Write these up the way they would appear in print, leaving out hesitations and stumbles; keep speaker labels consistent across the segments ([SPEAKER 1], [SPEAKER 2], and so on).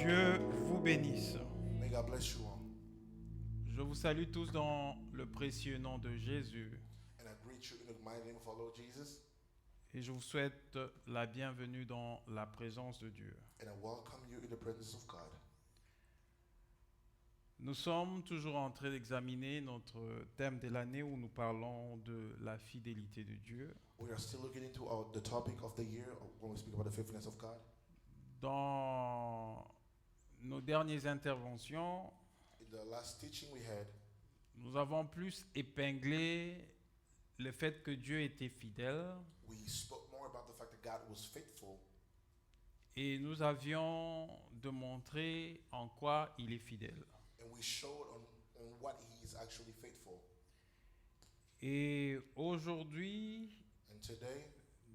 [SPEAKER 1] Dieu vous bénisse.
[SPEAKER 2] May God bless you all.
[SPEAKER 1] Je vous salue tous dans le précieux nom de Jésus
[SPEAKER 2] And I greet you in the mighty name of our Lord Jesus.
[SPEAKER 1] et je vous souhaite la bienvenue dans la présence de Dieu.
[SPEAKER 2] And I welcome you in the presence of God.
[SPEAKER 1] Nous sommes toujours en train d'examiner notre thème de l'année où nous parlons de la fidélité de Dieu.
[SPEAKER 2] We are still looking into the topic of the year when we speak about the faithfulness of God.
[SPEAKER 1] Dans nos dernières interventions,
[SPEAKER 2] In the last teaching we had,
[SPEAKER 1] nous avons plus épinglé le fait que Dieu était fidèle
[SPEAKER 2] we spoke more about the fact that God was faithful,
[SPEAKER 1] et nous avions démontré en quoi il est fidèle.
[SPEAKER 2] and we showed on what He is actually faithful.
[SPEAKER 1] Et aujourd'hui,
[SPEAKER 2] And today,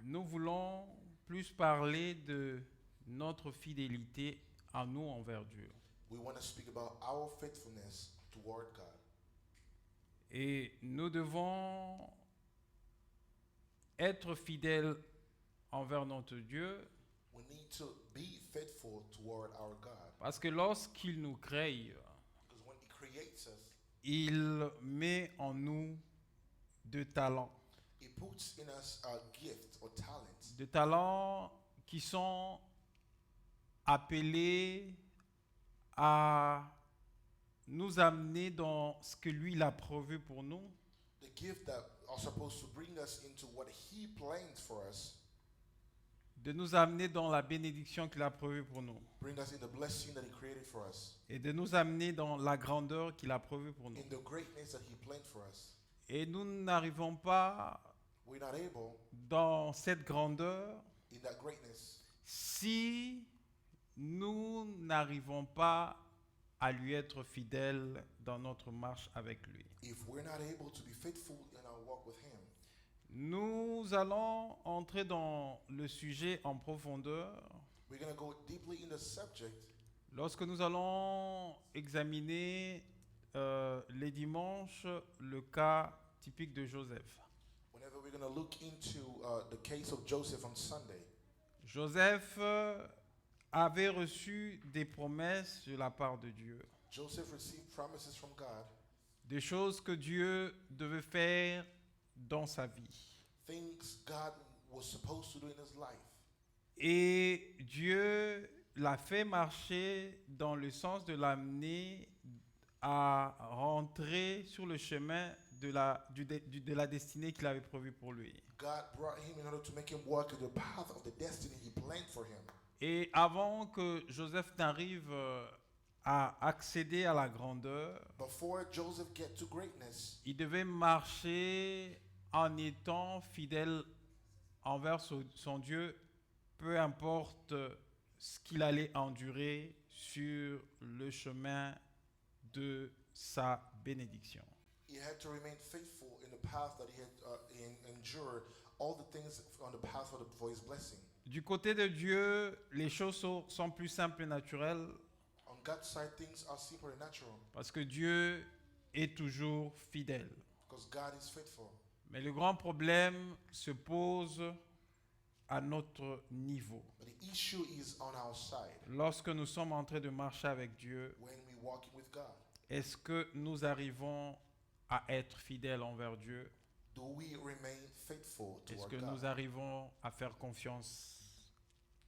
[SPEAKER 1] nous voulons plus parler de notre fidélité à nous envers Dieu.
[SPEAKER 2] we want to speak about our faithfulness toward God.
[SPEAKER 1] Et nous devons être fidèles envers notre Dieu
[SPEAKER 2] We need to be faithful toward our God,
[SPEAKER 1] parce que lorsqu'il nous crée,
[SPEAKER 2] because when He creates us,
[SPEAKER 1] il met en nous de talents.
[SPEAKER 2] He puts in us a gift or talents,
[SPEAKER 1] De talents qui sont appelés à nous amener dans ce que lui il a prévu pour nous,
[SPEAKER 2] the gift that are supposed to bring us into what He planned for us,
[SPEAKER 1] de nous amener dans la bénédiction qu'il a prévue pour nous
[SPEAKER 2] bring us in the blessing that He created for us,
[SPEAKER 1] et de nous amener dans la grandeur qu'il a prévue pour nous.
[SPEAKER 2] in the greatness that He planned for us.
[SPEAKER 1] Et nous n'arrivons pas
[SPEAKER 2] We're not able
[SPEAKER 1] dans cette grandeur
[SPEAKER 2] in that greatness
[SPEAKER 1] si nous n'arrivons pas à lui être fidèles dans notre marche avec lui.
[SPEAKER 2] if we're not able to be faithful in our walk with Him.
[SPEAKER 1] Nous allons entrer dans le sujet en profondeur
[SPEAKER 2] We're going to go deeply in the subject
[SPEAKER 1] lorsque nous allons examiner les dimanches le cas typique de Joseph.
[SPEAKER 2] whenever we're going to look into the case of Joseph on Sunday.
[SPEAKER 1] Joseph avait reçu des promesses de la part de Dieu,
[SPEAKER 2] Joseph received promises from God,
[SPEAKER 1] des choses que Dieu devait faire dans sa vie.
[SPEAKER 2] things God was supposed to do in his life.
[SPEAKER 1] Et Dieu l'a fait marcher dans le sens de l'amener à rentrer sur le chemin de la destinée qu'il avait prévue pour lui.
[SPEAKER 2] God brought him in order to make him walk in the path of the destiny He planned for him.
[SPEAKER 1] Et avant que Joseph n'arrive à accéder à la grandeur,
[SPEAKER 2] Before Joseph get to greatness,
[SPEAKER 1] il devait marcher en étant fidèle envers son Dieu, peu importe ce qu'il allait endurer sur le chemin de sa bénédiction.
[SPEAKER 2] he had to remain faithful in the path that he had endured, all the things on the path for his blessing.
[SPEAKER 1] Du côté de Dieu, les choses sont plus simples et naturelles
[SPEAKER 2] On God's side, things are simple and natural
[SPEAKER 1] parce que Dieu est toujours fidèle.
[SPEAKER 2] because God is faithful.
[SPEAKER 1] Mais le grand problème se pose à notre niveau.
[SPEAKER 2] But the issue is on our side
[SPEAKER 1] Lorsque nous sommes en train de marcher avec Dieu,
[SPEAKER 2] when we walking with God.
[SPEAKER 1] est-ce que nous arrivons à être fidèles envers Dieu?
[SPEAKER 2] Do we remain faithful
[SPEAKER 1] Est-ce
[SPEAKER 2] toward
[SPEAKER 1] que
[SPEAKER 2] God?
[SPEAKER 1] nous arrivons à faire confiance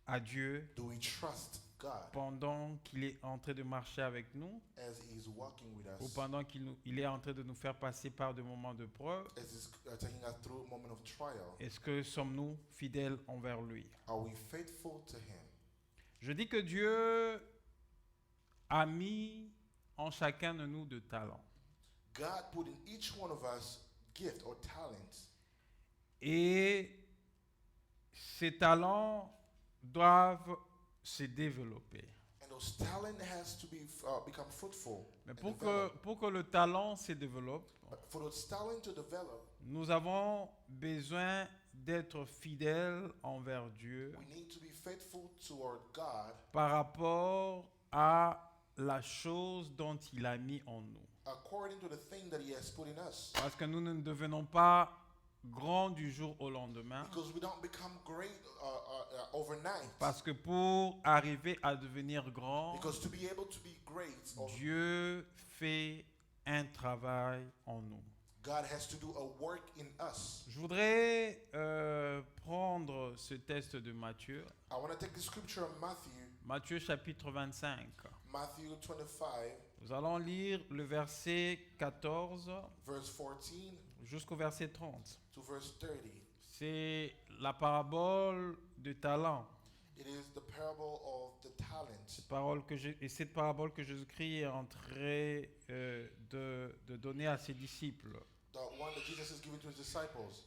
[SPEAKER 1] à Dieu
[SPEAKER 2] Do we trust God
[SPEAKER 1] pendant qu'il est en train de marcher avec nous
[SPEAKER 2] as He is walking with
[SPEAKER 1] ou
[SPEAKER 2] us,
[SPEAKER 1] pendant qu'il est en train de nous faire passer par des moments de preuve?
[SPEAKER 2] as He's taking us through a moment of trial?
[SPEAKER 1] Est-ce que sommes-nous fidèles envers lui?
[SPEAKER 2] Are we faithful to Him?
[SPEAKER 1] Je dis que Dieu a mis en chacun de nous de talents.
[SPEAKER 2] God put in each one of us gift or talents,
[SPEAKER 1] Et ces talents doivent se développer.
[SPEAKER 2] and those talent has to be become fruitful.
[SPEAKER 1] Mais
[SPEAKER 2] and
[SPEAKER 1] pour
[SPEAKER 2] develop.
[SPEAKER 1] que le talent se développe,
[SPEAKER 2] But for those talent to develop,
[SPEAKER 1] nous avons besoin d'être fidèles envers Dieu
[SPEAKER 2] we need to be faithful toward God
[SPEAKER 1] par rapport à la chose dont il a mis en nous.
[SPEAKER 2] according to the thing that He has put in us.
[SPEAKER 1] Parce que nous ne devenons pas grand du jour au lendemain.
[SPEAKER 2] Because we don't become great overnight.
[SPEAKER 1] Parce que pour arriver à devenir grand,
[SPEAKER 2] Because to be able to be great,
[SPEAKER 1] Dieu fait un travail en nous.
[SPEAKER 2] God has to do a work in us.
[SPEAKER 1] Je voudrais prendre ce texte de Matthieu.
[SPEAKER 2] I want to take the scripture of
[SPEAKER 1] Matthieu chapitre 25.
[SPEAKER 2] Matthew 25,
[SPEAKER 1] Nous allons lire le verset 14
[SPEAKER 2] verse 14
[SPEAKER 1] jusqu'au verset 30.
[SPEAKER 2] to verse 30.
[SPEAKER 1] C'est la parabole de talent.
[SPEAKER 2] It is the parable of the talent.
[SPEAKER 1] Et cette parabole que Jésus-Christ est en train de donner à ses disciples.
[SPEAKER 2] The one that Jesus is giving to his disciples.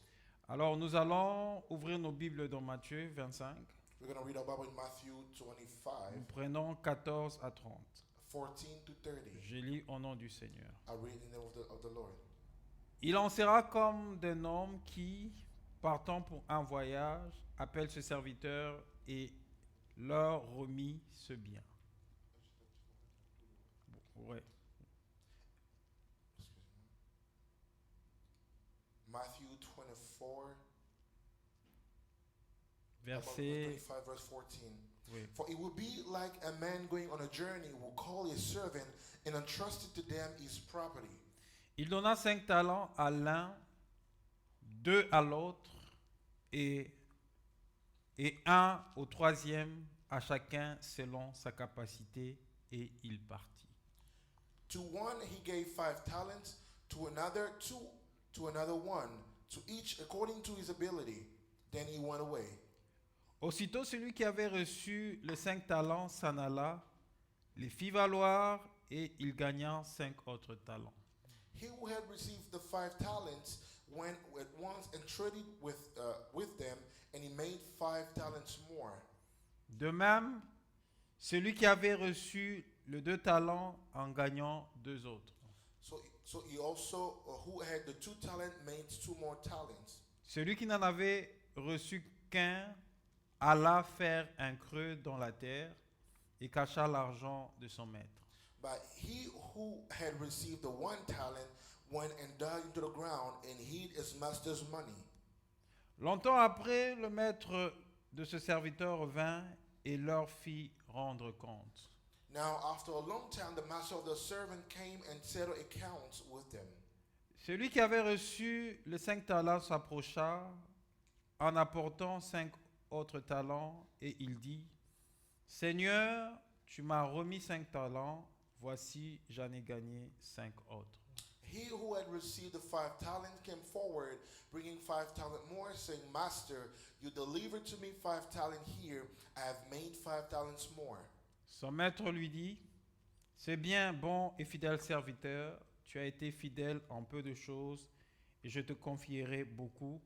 [SPEAKER 1] Alors nous allons ouvrir nos Bibles dans Matthieu 25.
[SPEAKER 2] We're going to read our Bible in Matthew 25,
[SPEAKER 1] Nous prenons 14 à 30.
[SPEAKER 2] 14 to 30.
[SPEAKER 1] Je lis au nom du Seigneur.
[SPEAKER 2] I read in the name of the Lord.
[SPEAKER 1] Il en sera comme d'un homme qui, partant pour un voyage, appelle ses serviteurs et leur remit ce bien. Ouais.
[SPEAKER 2] Matthew 24,
[SPEAKER 1] Verset.
[SPEAKER 2] 25, verse 14.
[SPEAKER 1] Oui.
[SPEAKER 2] For it will be like a man going on a journey who call his servant and entrusted to them his property.
[SPEAKER 1] Il donna 5 talents à l'un, 2 à l'autre et 1 au troisième, à chacun selon sa capacité, et il partit.
[SPEAKER 2] To one he gave 5 talents, to another 2, to another 1, to each according to his ability. Then he went away.
[SPEAKER 1] Aussitôt celui qui avait reçu les 5 talents s'en alla, les fit valoir, et il gagna 5 autres talents.
[SPEAKER 2] He who had received the 5 talents went at once and traded with them, and he made 5 talents more.
[SPEAKER 1] De même, celui qui avait reçu les 2 talents en gagnant 2 autres.
[SPEAKER 2] So he also, who had the 2 talents, made 2 more talents.
[SPEAKER 1] Celui qui n'en avait reçu qu'un alla faire un creux dans la terre et cacha l'argent de son maître.
[SPEAKER 2] But he who had received the 1 talent went and dug into the ground and hid his master's money.
[SPEAKER 1] Longtemps après, le maître de ce serviteur vint et leur fit rendre compte.
[SPEAKER 2] Now, after a long time, the master of the servant came and settled accounts with them.
[SPEAKER 1] Celui qui avait reçu les 5 talents s'approcha en apportant 5 autres talents et il dit, Seigneur, tu m'as remis 5 talents, voici j'en ai gagné 5 autres.
[SPEAKER 2] He who had received the 5 talents came forward, bringing 5 talents more, saying, Master, you delivered to me 5 talents here. I have made 5 talents more.
[SPEAKER 1] Son maître lui dit, c'est bien, bon et fidèle serviteur, tu as été fidèle en peu de choses et je te confierai beaucoup.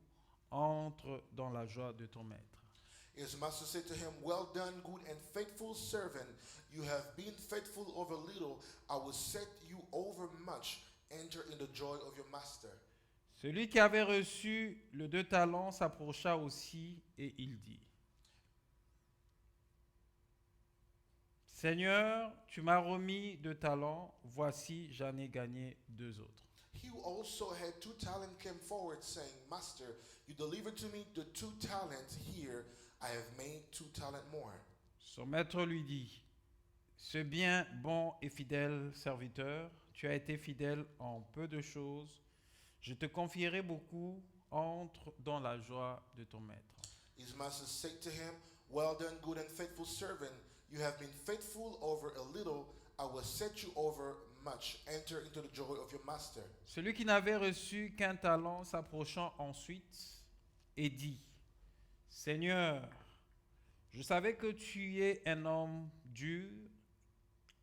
[SPEAKER 1] Entre dans la joie de ton maître.
[SPEAKER 2] His master said to him, Well done, good and faithful servant. You have been faithful over little. I will set you over much. Enter in the joy of your master.
[SPEAKER 1] Celui qui avait reçu les 2 talents s'approcha aussi et il dit, Seigneur, tu m'as remis 2 talents, voici j'en ai gagné 2 autres.
[SPEAKER 2] He who also had 2 talents came forward, saying, Master, you delivered to me the 2 talents here. I have made 2 talents more.
[SPEAKER 1] Son maître lui dit, c'est bien, bon et fidèle serviteur, tu as été fidèle en peu de choses, je te confierai beaucoup, entre dans la joie de ton maître.
[SPEAKER 2] His master said to him, Well done, good and faithful servant. You have been faithful over a little. I will set you over much. Enter into the joy of your master.
[SPEAKER 1] Celui qui n'avait reçu qu'un talent s'approchant ensuite et dit, Seigneur, je savais que tu es un homme dur,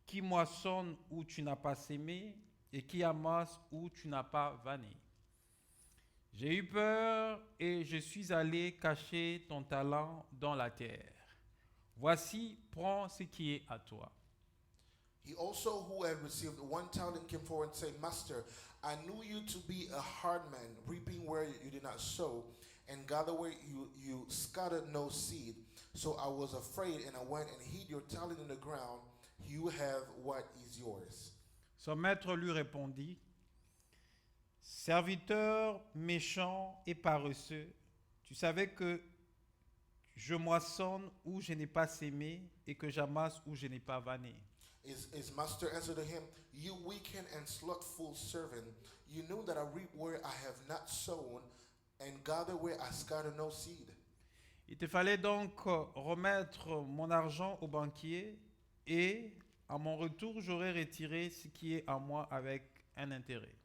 [SPEAKER 1] qui moissonne où tu n'as pas sémé et qui amasse où tu n'as pas vanné. J'ai eu peur et je suis allé cacher ton talent dans la terre. Voici, prends ce qui est à toi.
[SPEAKER 2] He also, who had received 1 talent, came forward and said, Master, I knew you to be a hard man, reaping where you did not sow, and gather where you scattered no seed. So I was afraid, and I went and hid your talent in the ground. You have what is yours.
[SPEAKER 1] Son maître lui répondit, Serviteur méchant et paresseux, tu savais que je moissonne où je n'ai pas sémé et que j'amasse où je n'ai pas vanné.
[SPEAKER 2] His master answered to him, You wicked and slothful servant, you knew that I reap where I have not sown, and gather where I scatter no seed.
[SPEAKER 1] Il te fallait donc remettre mon argent au banquier et à mon retour, j'aurais retiré ce qui est à moi avec un intérêt.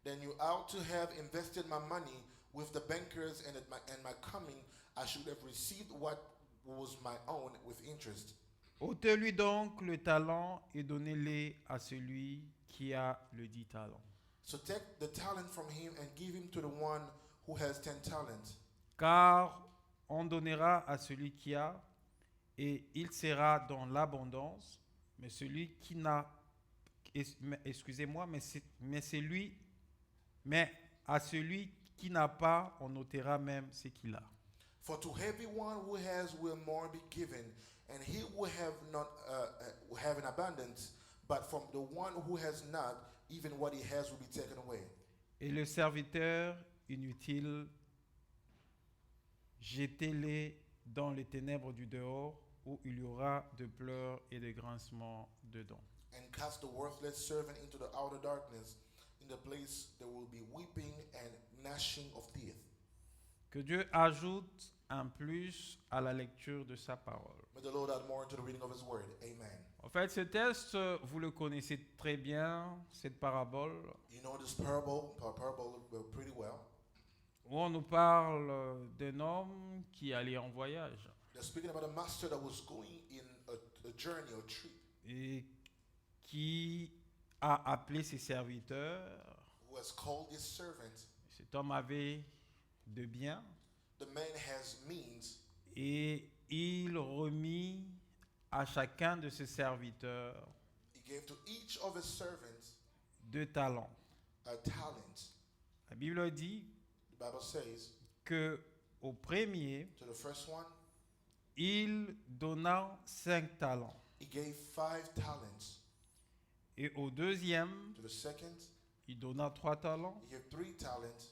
[SPEAKER 2] Then you ought to have invested my money with the bankers, and at my coming I should have received what was my own with interest.
[SPEAKER 1] Ôtez-lui donc le talent et donnez-le à celui qui a le dit talent.
[SPEAKER 2] So take the talent from him and give him to the one who has 10 talents.
[SPEAKER 1] Car on donnera à celui qui a, et il sera dans l'abondance, mais celui qui n'a, excusez-moi, mais à celui qui n'a pas, on ôtera même ce qu'il a.
[SPEAKER 2] For to everyone who has will more be given, and he will have not have in abundance. But from the one who has not, even what he has will be taken away.
[SPEAKER 1] Et le serviteur inutile, jetez-les dans les ténèbres du dehors, où il y aura de pleurs et de grincements dedans.
[SPEAKER 2] And cast the worthless servant into the outer darkness. In the place there will be weeping and gnashing of teeth.
[SPEAKER 1] Que Dieu ajoute un plus à la lecture de sa parole.
[SPEAKER 2] May the Lord add more into the reading of his word. Amen.
[SPEAKER 1] En fait, ce texte, vous le connaissez très bien, cette parabole,
[SPEAKER 2] You know this parable pretty well.
[SPEAKER 1] où on nous parle d'un homme qui allait en voyage
[SPEAKER 2] They're speaking about a master that was going in a journey or trip,
[SPEAKER 1] et qui a appelé ses serviteurs.
[SPEAKER 2] who has called his servant.
[SPEAKER 1] Cet homme avait de biens
[SPEAKER 2] The man has means,
[SPEAKER 1] et il remit à chacun de ses serviteurs
[SPEAKER 2] he gave to each of his servants
[SPEAKER 1] 2 talents.
[SPEAKER 2] a talent.
[SPEAKER 1] La Bible dit
[SPEAKER 2] The Bible says,
[SPEAKER 1] que au premier,
[SPEAKER 2] to the first one,
[SPEAKER 1] il donna 5 talents.
[SPEAKER 2] he gave 5 talents.
[SPEAKER 1] Et au deuxième,
[SPEAKER 2] To the second,
[SPEAKER 1] il donna 3 talents.
[SPEAKER 2] he gave 3 talents.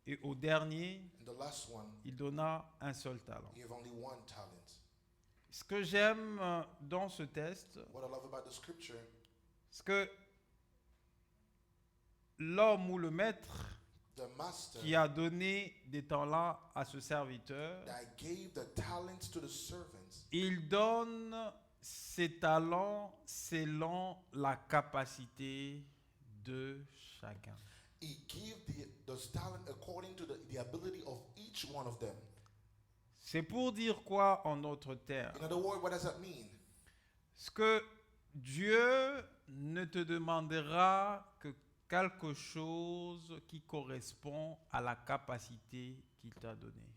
[SPEAKER 1] Et au dernier,
[SPEAKER 2] And the last one,
[SPEAKER 1] il donna un seul talent.
[SPEAKER 2] he gave only 1 talent.
[SPEAKER 1] Ce que j'aime dans ce texte,
[SPEAKER 2] What I love about the scripture,
[SPEAKER 1] c'est que l'homme ou le maître
[SPEAKER 2] the master
[SPEAKER 1] qui a donné des talents à ce serviteur,
[SPEAKER 2] that gave the talents to the servants,
[SPEAKER 1] il donne ses talents selon la capacité de chacun.
[SPEAKER 2] he gave those talents according to the ability of each one of them.
[SPEAKER 1] C'est pour dire quoi en d'autres termes?
[SPEAKER 2] In other words, what does that mean?
[SPEAKER 1] Ce que Dieu ne te demandera que quelque chose qui correspond à la capacité qu'il t'a donnée.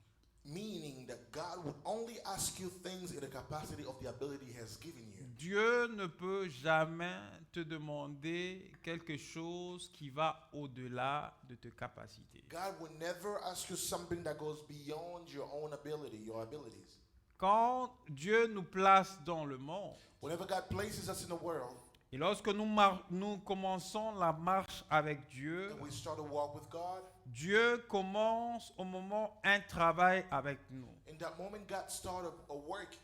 [SPEAKER 2] Meaning that God would only ask you things in the capacity of the ability he has given you.
[SPEAKER 1] Dieu ne peut jamais te demander quelque chose qui va au-delà de tes capacités.
[SPEAKER 2] God will never ask you something that goes beyond your own ability, your abilities.
[SPEAKER 1] Quand Dieu nous place dans le monde,
[SPEAKER 2] Whenever God places us in the world
[SPEAKER 1] et lorsque nous commençons la marche avec Dieu,
[SPEAKER 2] and we start to walk with God,
[SPEAKER 1] Dieu commence au moment un travail avec nous.
[SPEAKER 2] in that moment God started a work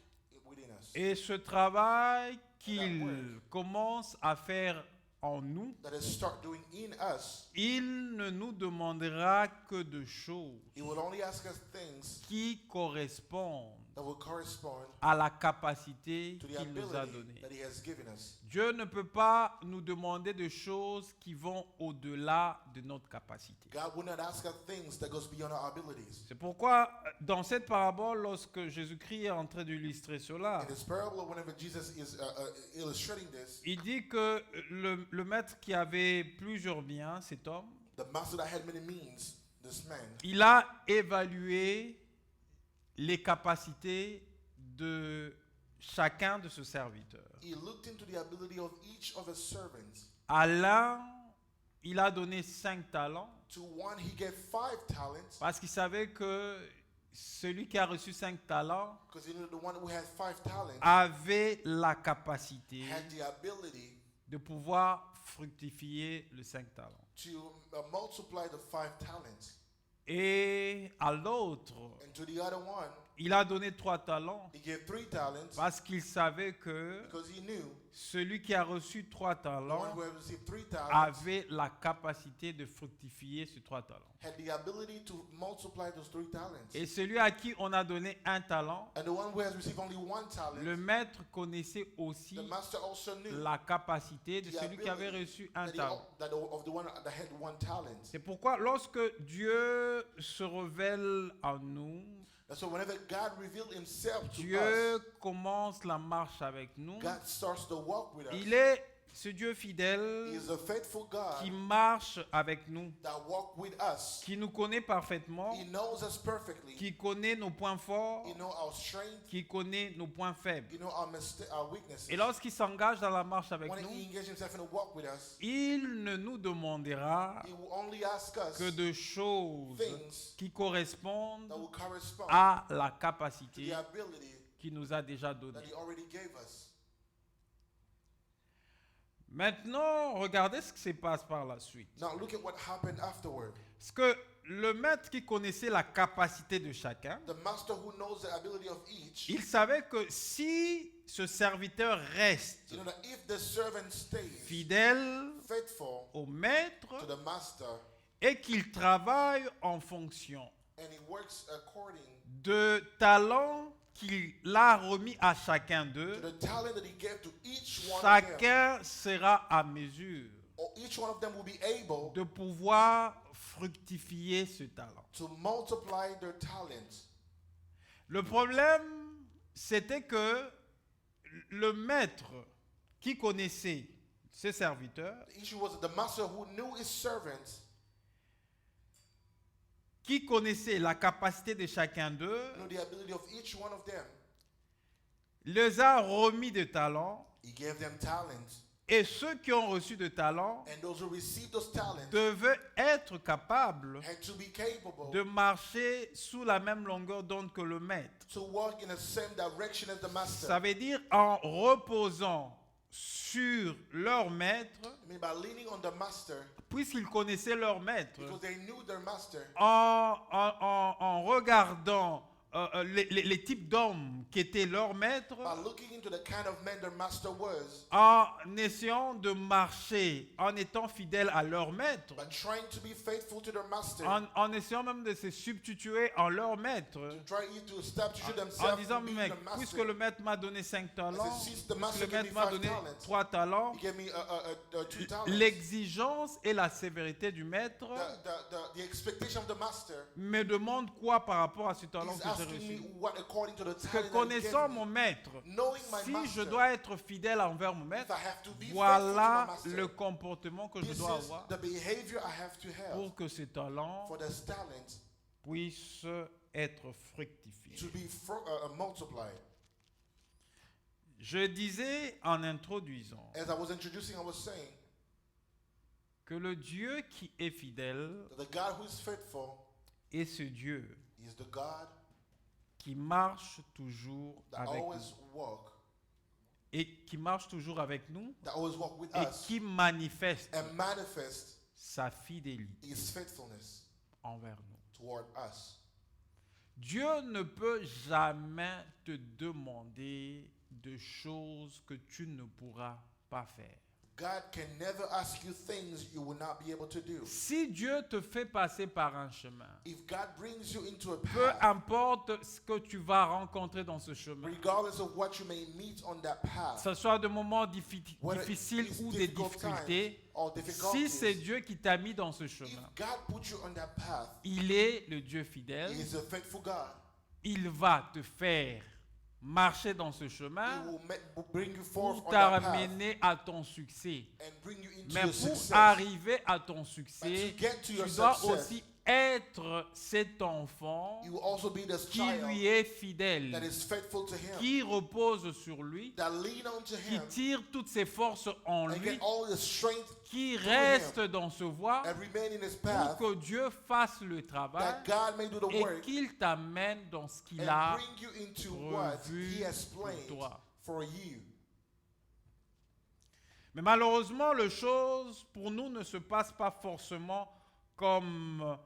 [SPEAKER 2] within us.
[SPEAKER 1] Et ce travail qu'il commence à faire en nous,
[SPEAKER 2] That is start doing in us.
[SPEAKER 1] il ne nous demandera que de choses
[SPEAKER 2] He will only ask us things
[SPEAKER 1] qui correspondent
[SPEAKER 2] that will correspond
[SPEAKER 1] à la capacité
[SPEAKER 2] to the
[SPEAKER 1] qu'il nous a
[SPEAKER 2] ability
[SPEAKER 1] donnée.
[SPEAKER 2] that he has given us.
[SPEAKER 1] Dieu ne peut pas nous demander de choses qui vont au-delà de notre capacité.
[SPEAKER 2] God will not ask us things that goes beyond our abilities.
[SPEAKER 1] C'est pourquoi, dans cette parabole, lorsque Jésus-Christ est en train d'illustrer cela,
[SPEAKER 2] In this parable, whenever Jesus is illustrating this,
[SPEAKER 1] il dit que le maître qui avait plusieurs biens, cet homme,
[SPEAKER 2] the master that had many means, this man,
[SPEAKER 1] il a évalué les capacités de chacun de ses serviteurs.
[SPEAKER 2] he looked into the ability of each of his servants.
[SPEAKER 1] À l'un, il a donné 5 talents
[SPEAKER 2] To one, he gave 5 talents
[SPEAKER 1] parce qu'il savait que celui qui a reçu 5 talents
[SPEAKER 2] because he knew the one who had 5 talents
[SPEAKER 1] avait la capacité
[SPEAKER 2] had the ability
[SPEAKER 1] de pouvoir fructifier les 5 talents.
[SPEAKER 2] to multiply the 5 talents.
[SPEAKER 1] Et à l'autre,
[SPEAKER 2] And to the other one,
[SPEAKER 1] il a donné 3 talents
[SPEAKER 2] he gave 3 talents
[SPEAKER 1] parce qu'il savait que
[SPEAKER 2] because he knew
[SPEAKER 1] celui qui a reçu 3
[SPEAKER 2] the one
[SPEAKER 1] talents
[SPEAKER 2] who had received 3 talents
[SPEAKER 1] avait la capacité de fructifier ces 3 talents.
[SPEAKER 2] had the ability to multiply those 3 talents.
[SPEAKER 1] Et celui à qui on a donné un talent,
[SPEAKER 2] And the one who has received only 1 talent,
[SPEAKER 1] le maître connaissait aussi
[SPEAKER 2] the master also knew
[SPEAKER 1] la capacité de
[SPEAKER 2] the
[SPEAKER 1] celui qui avait
[SPEAKER 2] ability
[SPEAKER 1] reçu un
[SPEAKER 2] that
[SPEAKER 1] talent.
[SPEAKER 2] of the one that had 1 talent.
[SPEAKER 1] C'est pourquoi lorsque Dieu se révèle en nous,
[SPEAKER 2] And so whenever God revealed himself to
[SPEAKER 1] Dieu
[SPEAKER 2] us,
[SPEAKER 1] commence la marche avec nous.
[SPEAKER 2] God starts to walk with us.
[SPEAKER 1] Il est ce Dieu
[SPEAKER 2] He
[SPEAKER 1] fidèle
[SPEAKER 2] is a faithful God
[SPEAKER 1] qui marche avec nous,
[SPEAKER 2] that walk with us.
[SPEAKER 1] qui nous connaît parfaitement,
[SPEAKER 2] He knows us perfectly.
[SPEAKER 1] qui connaît nos points forts,
[SPEAKER 2] He knows our strength.
[SPEAKER 1] qui connaît nos points faibles.
[SPEAKER 2] He knows our weaknesses.
[SPEAKER 1] Et lorsqu'il s'engage dans la marche avec
[SPEAKER 2] When
[SPEAKER 1] nous,
[SPEAKER 2] he engages himself in a walk with us,
[SPEAKER 1] il ne nous demandera
[SPEAKER 2] he will only ask us
[SPEAKER 1] que de choses
[SPEAKER 2] things
[SPEAKER 1] qui correspondent
[SPEAKER 2] that will correspond
[SPEAKER 1] à la
[SPEAKER 2] to
[SPEAKER 1] capacité
[SPEAKER 2] the ability
[SPEAKER 1] qu'il nous a déjà donnée.
[SPEAKER 2] that he already gave us.
[SPEAKER 1] Maintenant, regardez ce qui se passe par la suite.
[SPEAKER 2] Now look at what happened afterward.
[SPEAKER 1] Parce que le maître qui connaissait la capacité de chacun,
[SPEAKER 2] The master who knows the ability of each,
[SPEAKER 1] il savait que si ce serviteur reste
[SPEAKER 2] you know that if the servant stays
[SPEAKER 1] fidèle
[SPEAKER 2] faithful
[SPEAKER 1] au maître
[SPEAKER 2] to the master
[SPEAKER 1] et qu'il travaille en fonction
[SPEAKER 2] and he works according
[SPEAKER 1] de talents qu'il a remis à chacun
[SPEAKER 2] to
[SPEAKER 1] d'eux,
[SPEAKER 2] the talent that he gave to each one of them,
[SPEAKER 1] chacun sera à mesure
[SPEAKER 2] or each one of them will be able
[SPEAKER 1] de pouvoir fructifier ce talent.
[SPEAKER 2] to multiply their talents.
[SPEAKER 1] Le problème, c'était que le maître qui connaissait ses serviteurs,
[SPEAKER 2] The issue was that the master who knew his servants,
[SPEAKER 1] qui connaissait la capacité de chacun d'eux,
[SPEAKER 2] knew the ability of each one of them,
[SPEAKER 1] les a remis de talents,
[SPEAKER 2] he gave them talents.
[SPEAKER 1] et ceux qui ont reçu de talents
[SPEAKER 2] And those who received those talents
[SPEAKER 1] devaient être capables
[SPEAKER 2] had to be capable
[SPEAKER 1] de marcher sous la même longueur d'onde que le maître.
[SPEAKER 2] to walk in the same direction as the master.
[SPEAKER 1] Ça veut dire en reposant sur leur maître,
[SPEAKER 2] I mean, by leaning on the master,
[SPEAKER 1] puisqu'ils connaissaient leur maître,
[SPEAKER 2] because they knew their master,
[SPEAKER 1] en regardant les types d'hommes qui étaient leurs maîtres,
[SPEAKER 2] by looking into the kind of man their master was,
[SPEAKER 1] en essayant de marcher, en étant fidèles à leur maître,
[SPEAKER 2] by trying to be faithful to their master,
[SPEAKER 1] en essayant même de se substituer en leur maître,
[SPEAKER 2] to try to establish
[SPEAKER 1] en
[SPEAKER 2] themselves
[SPEAKER 1] disant,
[SPEAKER 2] to be
[SPEAKER 1] mec,
[SPEAKER 2] the
[SPEAKER 1] puisque
[SPEAKER 2] master.
[SPEAKER 1] le maître m'a donné 5 talents,
[SPEAKER 2] since the
[SPEAKER 1] puisque
[SPEAKER 2] master
[SPEAKER 1] le
[SPEAKER 2] gave
[SPEAKER 1] maître
[SPEAKER 2] me
[SPEAKER 1] m'a
[SPEAKER 2] 5
[SPEAKER 1] donné
[SPEAKER 2] talents,
[SPEAKER 1] 3 talents,
[SPEAKER 2] He gave me 2 talents.
[SPEAKER 1] l'exigence et la sévérité du maître
[SPEAKER 2] The expectation of the master
[SPEAKER 1] me demande quoi par rapport à ce talent
[SPEAKER 2] is
[SPEAKER 1] que j'ai
[SPEAKER 2] asking
[SPEAKER 1] reçu.
[SPEAKER 2] me what according to the
[SPEAKER 1] Que
[SPEAKER 2] talent that he
[SPEAKER 1] connaissant
[SPEAKER 2] gave
[SPEAKER 1] mon
[SPEAKER 2] me.
[SPEAKER 1] maître,
[SPEAKER 2] Knowing my
[SPEAKER 1] si
[SPEAKER 2] master,
[SPEAKER 1] je dois être fidèle envers mon
[SPEAKER 2] if
[SPEAKER 1] maître,
[SPEAKER 2] I have to be
[SPEAKER 1] voilà
[SPEAKER 2] faithful to my
[SPEAKER 1] le
[SPEAKER 2] master,
[SPEAKER 1] comportement que je
[SPEAKER 2] this
[SPEAKER 1] dois
[SPEAKER 2] is
[SPEAKER 1] avoir
[SPEAKER 2] the behavior I have to have
[SPEAKER 1] pour que ce talent
[SPEAKER 2] for this talent
[SPEAKER 1] puisse être fructifié.
[SPEAKER 2] to be multiplied.
[SPEAKER 1] Je disais en introduisant
[SPEAKER 2] As I was introducing, I was saying
[SPEAKER 1] que le Dieu qui est fidèle
[SPEAKER 2] that the God who is faithful
[SPEAKER 1] est ce Dieu
[SPEAKER 2] is the God
[SPEAKER 1] qui marche toujours
[SPEAKER 2] that
[SPEAKER 1] avec
[SPEAKER 2] always
[SPEAKER 1] nous
[SPEAKER 2] walk,
[SPEAKER 1] et qui marche toujours avec nous
[SPEAKER 2] that always walk with
[SPEAKER 1] et
[SPEAKER 2] us
[SPEAKER 1] qui manifeste
[SPEAKER 2] and manifest
[SPEAKER 1] sa fidélité
[SPEAKER 2] his faithfulness
[SPEAKER 1] envers nous.
[SPEAKER 2] toward us.
[SPEAKER 1] Dieu ne peut jamais te demander de choses que tu ne pourras pas faire.
[SPEAKER 2] God can never ask you things you will not be able to do.
[SPEAKER 1] Si Dieu te fait passer par un chemin,
[SPEAKER 2] If God brings you into a
[SPEAKER 1] peu
[SPEAKER 2] path,
[SPEAKER 1] importe ce que tu vas rencontrer dans ce chemin,
[SPEAKER 2] regardless of what you may meet on that
[SPEAKER 1] que
[SPEAKER 2] path,
[SPEAKER 1] ce soit de moments
[SPEAKER 2] whether
[SPEAKER 1] difficiles
[SPEAKER 2] it's
[SPEAKER 1] ou des
[SPEAKER 2] difficult
[SPEAKER 1] difficultés,
[SPEAKER 2] times or
[SPEAKER 1] si
[SPEAKER 2] difficulties,
[SPEAKER 1] c'est Dieu qui t'a mis dans ce
[SPEAKER 2] if
[SPEAKER 1] chemin,
[SPEAKER 2] God put you on that path,
[SPEAKER 1] il est le Dieu fidèle,
[SPEAKER 2] He is a faithful God.
[SPEAKER 1] il va te faire marcher dans ce
[SPEAKER 2] He
[SPEAKER 1] chemin
[SPEAKER 2] will bring you forth
[SPEAKER 1] pour
[SPEAKER 2] on that path
[SPEAKER 1] t'amener à ton succès.
[SPEAKER 2] and bring you into
[SPEAKER 1] Mais
[SPEAKER 2] your
[SPEAKER 1] pour
[SPEAKER 2] success.
[SPEAKER 1] arriver à ton
[SPEAKER 2] But
[SPEAKER 1] succès,
[SPEAKER 2] to get to
[SPEAKER 1] tu
[SPEAKER 2] your
[SPEAKER 1] dois
[SPEAKER 2] success,
[SPEAKER 1] aussi être cet enfant
[SPEAKER 2] you will also be this
[SPEAKER 1] qui
[SPEAKER 2] child
[SPEAKER 1] lui est
[SPEAKER 2] that
[SPEAKER 1] fidèle,
[SPEAKER 2] is faithful to Him,
[SPEAKER 1] qui repose sur lui,
[SPEAKER 2] that lean onto
[SPEAKER 1] qui
[SPEAKER 2] Him
[SPEAKER 1] tire toutes ses forces en
[SPEAKER 2] and
[SPEAKER 1] lui,
[SPEAKER 2] get all the strength
[SPEAKER 1] qui
[SPEAKER 2] through
[SPEAKER 1] reste
[SPEAKER 2] him
[SPEAKER 1] dans ce voie
[SPEAKER 2] and remain in His
[SPEAKER 1] pour
[SPEAKER 2] path,
[SPEAKER 1] que Dieu fasse le travail
[SPEAKER 2] that God may do the
[SPEAKER 1] et
[SPEAKER 2] work
[SPEAKER 1] qu'il t'amène dans ce qu'il
[SPEAKER 2] and
[SPEAKER 1] a
[SPEAKER 2] bring you into what
[SPEAKER 1] prévu
[SPEAKER 2] He has
[SPEAKER 1] pour
[SPEAKER 2] planned
[SPEAKER 1] toi.
[SPEAKER 2] for you.
[SPEAKER 1] Mais malheureusement, les choses pour nous ne se passent pas forcément comme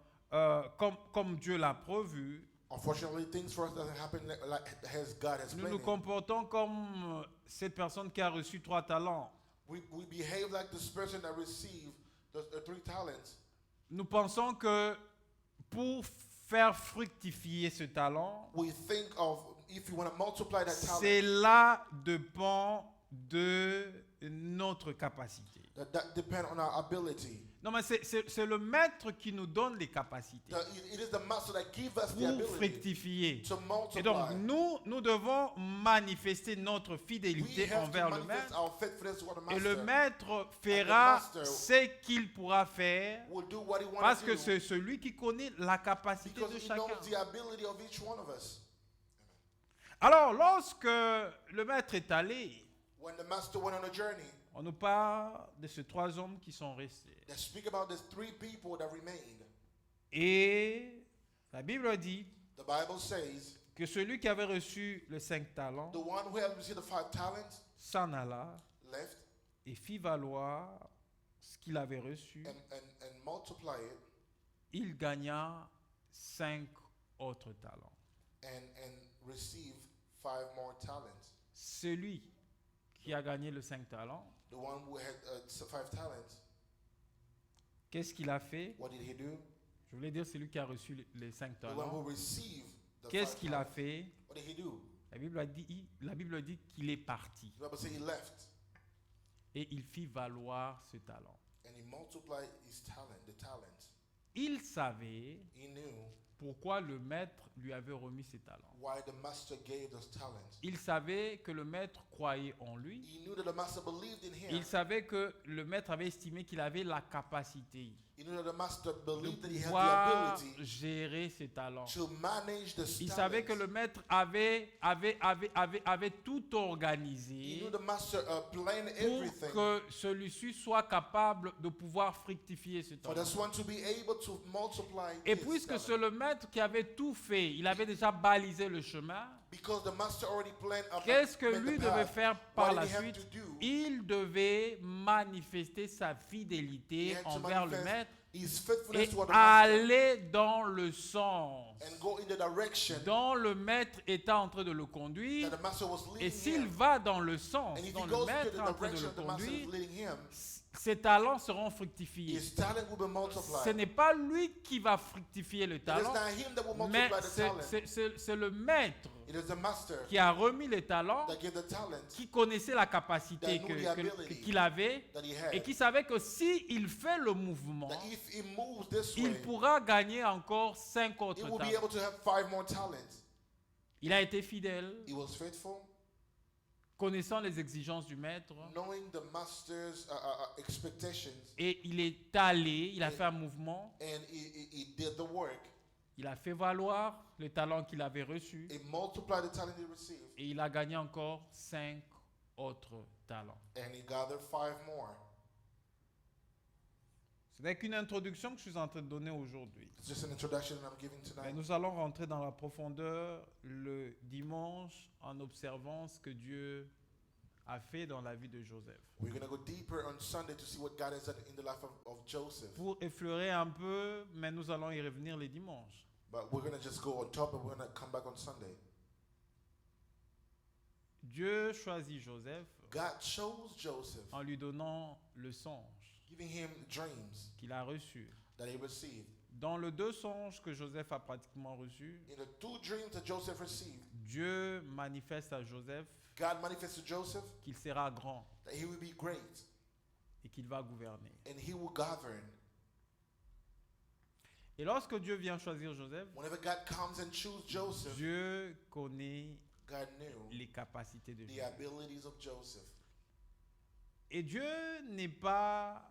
[SPEAKER 1] Dieu l'a prévu.
[SPEAKER 2] Unfortunately, things for us doesn't happen like as God has
[SPEAKER 1] Nous
[SPEAKER 2] planned
[SPEAKER 1] nous
[SPEAKER 2] it.
[SPEAKER 1] comportons comme cette personne qui a reçu 3 talents.
[SPEAKER 2] We behave like this person that received the 3 talents.
[SPEAKER 1] Nous pensons que pour faire fructifier ce talent,
[SPEAKER 2] We think of if you want to multiply that talent,
[SPEAKER 1] cela dépend de notre capacité.
[SPEAKER 2] that depend on our ability.
[SPEAKER 1] Non, mais c'est le maître qui nous donne les capacités
[SPEAKER 2] It is the master that gives us the
[SPEAKER 1] pour
[SPEAKER 2] ability
[SPEAKER 1] fructifier.
[SPEAKER 2] to
[SPEAKER 1] Et donc,
[SPEAKER 2] multiply.
[SPEAKER 1] nous devons manifester notre
[SPEAKER 2] We
[SPEAKER 1] fidélité
[SPEAKER 2] have to
[SPEAKER 1] envers le
[SPEAKER 2] manifest
[SPEAKER 1] maître.
[SPEAKER 2] our faithfulness toward the
[SPEAKER 1] Et le
[SPEAKER 2] master.
[SPEAKER 1] maître fera
[SPEAKER 2] master
[SPEAKER 1] ce qu'il pourra faire
[SPEAKER 2] Will do what he wants
[SPEAKER 1] parce
[SPEAKER 2] to
[SPEAKER 1] que
[SPEAKER 2] do
[SPEAKER 1] c'est celui qui connaît la capacité
[SPEAKER 2] because
[SPEAKER 1] de
[SPEAKER 2] he
[SPEAKER 1] chacun.
[SPEAKER 2] knows the ability of each one of us.
[SPEAKER 1] Alors, lorsque le maître est allé,
[SPEAKER 2] When the master went on a journey,
[SPEAKER 1] on nous parle de ces 3 hommes qui sont restés.
[SPEAKER 2] they speak about these 3 people that remained.
[SPEAKER 1] Et la Bible dit
[SPEAKER 2] The Bible says
[SPEAKER 1] que celui qui avait reçu les 5 talents
[SPEAKER 2] the one who had received the 5 talents
[SPEAKER 1] s'en alla
[SPEAKER 2] left
[SPEAKER 1] et fit valoir ce qu'il avait reçu.
[SPEAKER 2] and multiply it
[SPEAKER 1] Il gagna 5 autres talents.
[SPEAKER 2] and received 5 more talents.
[SPEAKER 1] Celui qui a gagné les 5 talents,
[SPEAKER 2] The one who had 5 talents,
[SPEAKER 1] qu'est-ce qu'il a fait?
[SPEAKER 2] what did he do?
[SPEAKER 1] Je voulais dire celui qui a reçu les 5
[SPEAKER 2] The one
[SPEAKER 1] talents.
[SPEAKER 2] who received the
[SPEAKER 1] Qu'est-ce
[SPEAKER 2] 5
[SPEAKER 1] qu'il a
[SPEAKER 2] talents,
[SPEAKER 1] fait?
[SPEAKER 2] what did he do?
[SPEAKER 1] La Bible dit qu'il est parti
[SPEAKER 2] The Bible says he left
[SPEAKER 1] et il fit valoir ce talent.
[SPEAKER 2] and he multiplied his talent, the talent.
[SPEAKER 1] Il savait
[SPEAKER 2] He knew
[SPEAKER 1] pourquoi le maître lui avait remis ses talents.
[SPEAKER 2] why the master gave those talents.
[SPEAKER 1] Il savait que le maître croyait en lui.
[SPEAKER 2] He knew that the master believed in him.
[SPEAKER 1] Il savait que le maître avait estimé qu'il avait la capacité
[SPEAKER 2] He knew that the master
[SPEAKER 1] de
[SPEAKER 2] believed that he had the
[SPEAKER 1] pouvoir
[SPEAKER 2] ability
[SPEAKER 1] gérer ses talents.
[SPEAKER 2] to manage the
[SPEAKER 1] Il savait que
[SPEAKER 2] talents.
[SPEAKER 1] le maître avait tout
[SPEAKER 2] He
[SPEAKER 1] organisé
[SPEAKER 2] knew the master planned
[SPEAKER 1] pour
[SPEAKER 2] everything
[SPEAKER 1] que celui-ci soit capable de pouvoir fructifier ce
[SPEAKER 2] for
[SPEAKER 1] talent.
[SPEAKER 2] this one to be able to multiply
[SPEAKER 1] Et
[SPEAKER 2] his
[SPEAKER 1] puisque
[SPEAKER 2] talent.
[SPEAKER 1] c'est le maître qui avait tout fait, il avait déjà balisé le chemin,
[SPEAKER 2] Because the master already planned
[SPEAKER 1] qu'est-ce que
[SPEAKER 2] made the
[SPEAKER 1] lui
[SPEAKER 2] path.
[SPEAKER 1] devait faire
[SPEAKER 2] What
[SPEAKER 1] par
[SPEAKER 2] did
[SPEAKER 1] la
[SPEAKER 2] he have
[SPEAKER 1] suite?
[SPEAKER 2] to do?
[SPEAKER 1] Il devait manifester sa
[SPEAKER 2] He
[SPEAKER 1] fidélité
[SPEAKER 2] had to
[SPEAKER 1] envers le
[SPEAKER 2] manifest
[SPEAKER 1] maître
[SPEAKER 2] his
[SPEAKER 1] et
[SPEAKER 2] faithfulness toward the master
[SPEAKER 1] aller dans le sens
[SPEAKER 2] and go in the direction
[SPEAKER 1] dont le maître était en train de le conduire.
[SPEAKER 2] that the master was
[SPEAKER 1] Et
[SPEAKER 2] leading
[SPEAKER 1] s'il
[SPEAKER 2] him.
[SPEAKER 1] va dans le sens
[SPEAKER 2] And if
[SPEAKER 1] dont
[SPEAKER 2] he
[SPEAKER 1] le
[SPEAKER 2] goes to
[SPEAKER 1] maître
[SPEAKER 2] the
[SPEAKER 1] est en train de
[SPEAKER 2] direction
[SPEAKER 1] le
[SPEAKER 2] the master is
[SPEAKER 1] conduire,
[SPEAKER 2] leading him,
[SPEAKER 1] ses talents seront fructifiés.
[SPEAKER 2] his talent will be
[SPEAKER 1] Ce
[SPEAKER 2] multiplied.
[SPEAKER 1] n'est pas lui qui va fructifier le
[SPEAKER 2] It is
[SPEAKER 1] talent,
[SPEAKER 2] not him that will
[SPEAKER 1] mais
[SPEAKER 2] multiply the talent.
[SPEAKER 1] c'est le maître
[SPEAKER 2] It is the master
[SPEAKER 1] qui a remis les talents,
[SPEAKER 2] that gave the talent
[SPEAKER 1] qui connaissait la capacité
[SPEAKER 2] That knew the ability
[SPEAKER 1] qu'il avait
[SPEAKER 2] that he had.
[SPEAKER 1] et qui savait que s'il fait le mouvement,
[SPEAKER 2] That if he moves this
[SPEAKER 1] il
[SPEAKER 2] way,
[SPEAKER 1] pourra gagner encore 5
[SPEAKER 2] he
[SPEAKER 1] autres
[SPEAKER 2] will be
[SPEAKER 1] talents.
[SPEAKER 2] able to have 5 more talents.
[SPEAKER 1] Il a été fidèle,
[SPEAKER 2] He was faithful,
[SPEAKER 1] connaissant les exigences du maître,
[SPEAKER 2] knowing the master's expectations,
[SPEAKER 1] et il est allé, il a fait un mouvement,
[SPEAKER 2] and he did the work.
[SPEAKER 1] il a fait valoir le talent qu'il avait reçu
[SPEAKER 2] He multiplied the talent he received,
[SPEAKER 1] et il a gagné encore 5 autres talents.
[SPEAKER 2] and he gathered 5 more.
[SPEAKER 1] Ce n'est qu'une introduction que je suis en train de donner aujourd'hui.
[SPEAKER 2] It's just an introduction I'm giving
[SPEAKER 1] Mais
[SPEAKER 2] tonight.
[SPEAKER 1] nous allons rentrer dans la profondeur le dimanche en observant ce que Dieu a fait dans la vie de Joseph.
[SPEAKER 2] We're going to go deeper on Sunday to see what God has done in the life of Joseph.
[SPEAKER 1] Pour effleurer un peu, mais nous allons y revenir les dimanches.
[SPEAKER 2] But we're going to just go on top and we're going to come back on Sunday.
[SPEAKER 1] Dieu choisit Joseph
[SPEAKER 2] God chose Joseph,
[SPEAKER 1] en lui donnant le songe
[SPEAKER 2] giving him dreams
[SPEAKER 1] qu'il a reçu.
[SPEAKER 2] that he received.
[SPEAKER 1] Dans les 2 songes que Joseph a pratiquement reçus,
[SPEAKER 2] In the 2 dreams that Joseph received,
[SPEAKER 1] Dieu manifeste à Joseph
[SPEAKER 2] God manifested to Joseph
[SPEAKER 1] qu'il sera grand
[SPEAKER 2] that he will be great
[SPEAKER 1] et qu'il va gouverner.
[SPEAKER 2] and he will govern.
[SPEAKER 1] Et lorsque Dieu vient choisir Joseph,
[SPEAKER 2] Whenever God comes and chooses Joseph,
[SPEAKER 1] Dieu connaît
[SPEAKER 2] God knew
[SPEAKER 1] les capacités de
[SPEAKER 2] the
[SPEAKER 1] Joseph.
[SPEAKER 2] abilities of Joseph.
[SPEAKER 1] Et Dieu n'est pas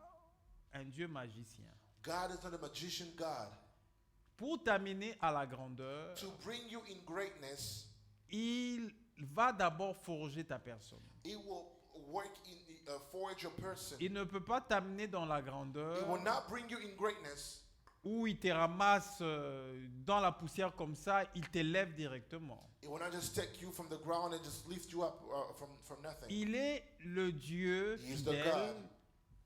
[SPEAKER 1] un Dieu magicien.
[SPEAKER 2] God is not a magician God.
[SPEAKER 1] Pour t'amener à la grandeur,
[SPEAKER 2] To bring you in greatness,
[SPEAKER 1] il va d'abord forger ta personne.
[SPEAKER 2] he will work forge your person.
[SPEAKER 1] Il ne peut pas t'amener dans la
[SPEAKER 2] He
[SPEAKER 1] grandeur
[SPEAKER 2] will not bring you in greatness
[SPEAKER 1] ou il te ramasse dans la poussière comme ça, il t'élève directement.
[SPEAKER 2] It will not just take you from the ground and just lift you up from nothing.
[SPEAKER 1] Il est le Dieu
[SPEAKER 2] He is the
[SPEAKER 1] fidèle
[SPEAKER 2] God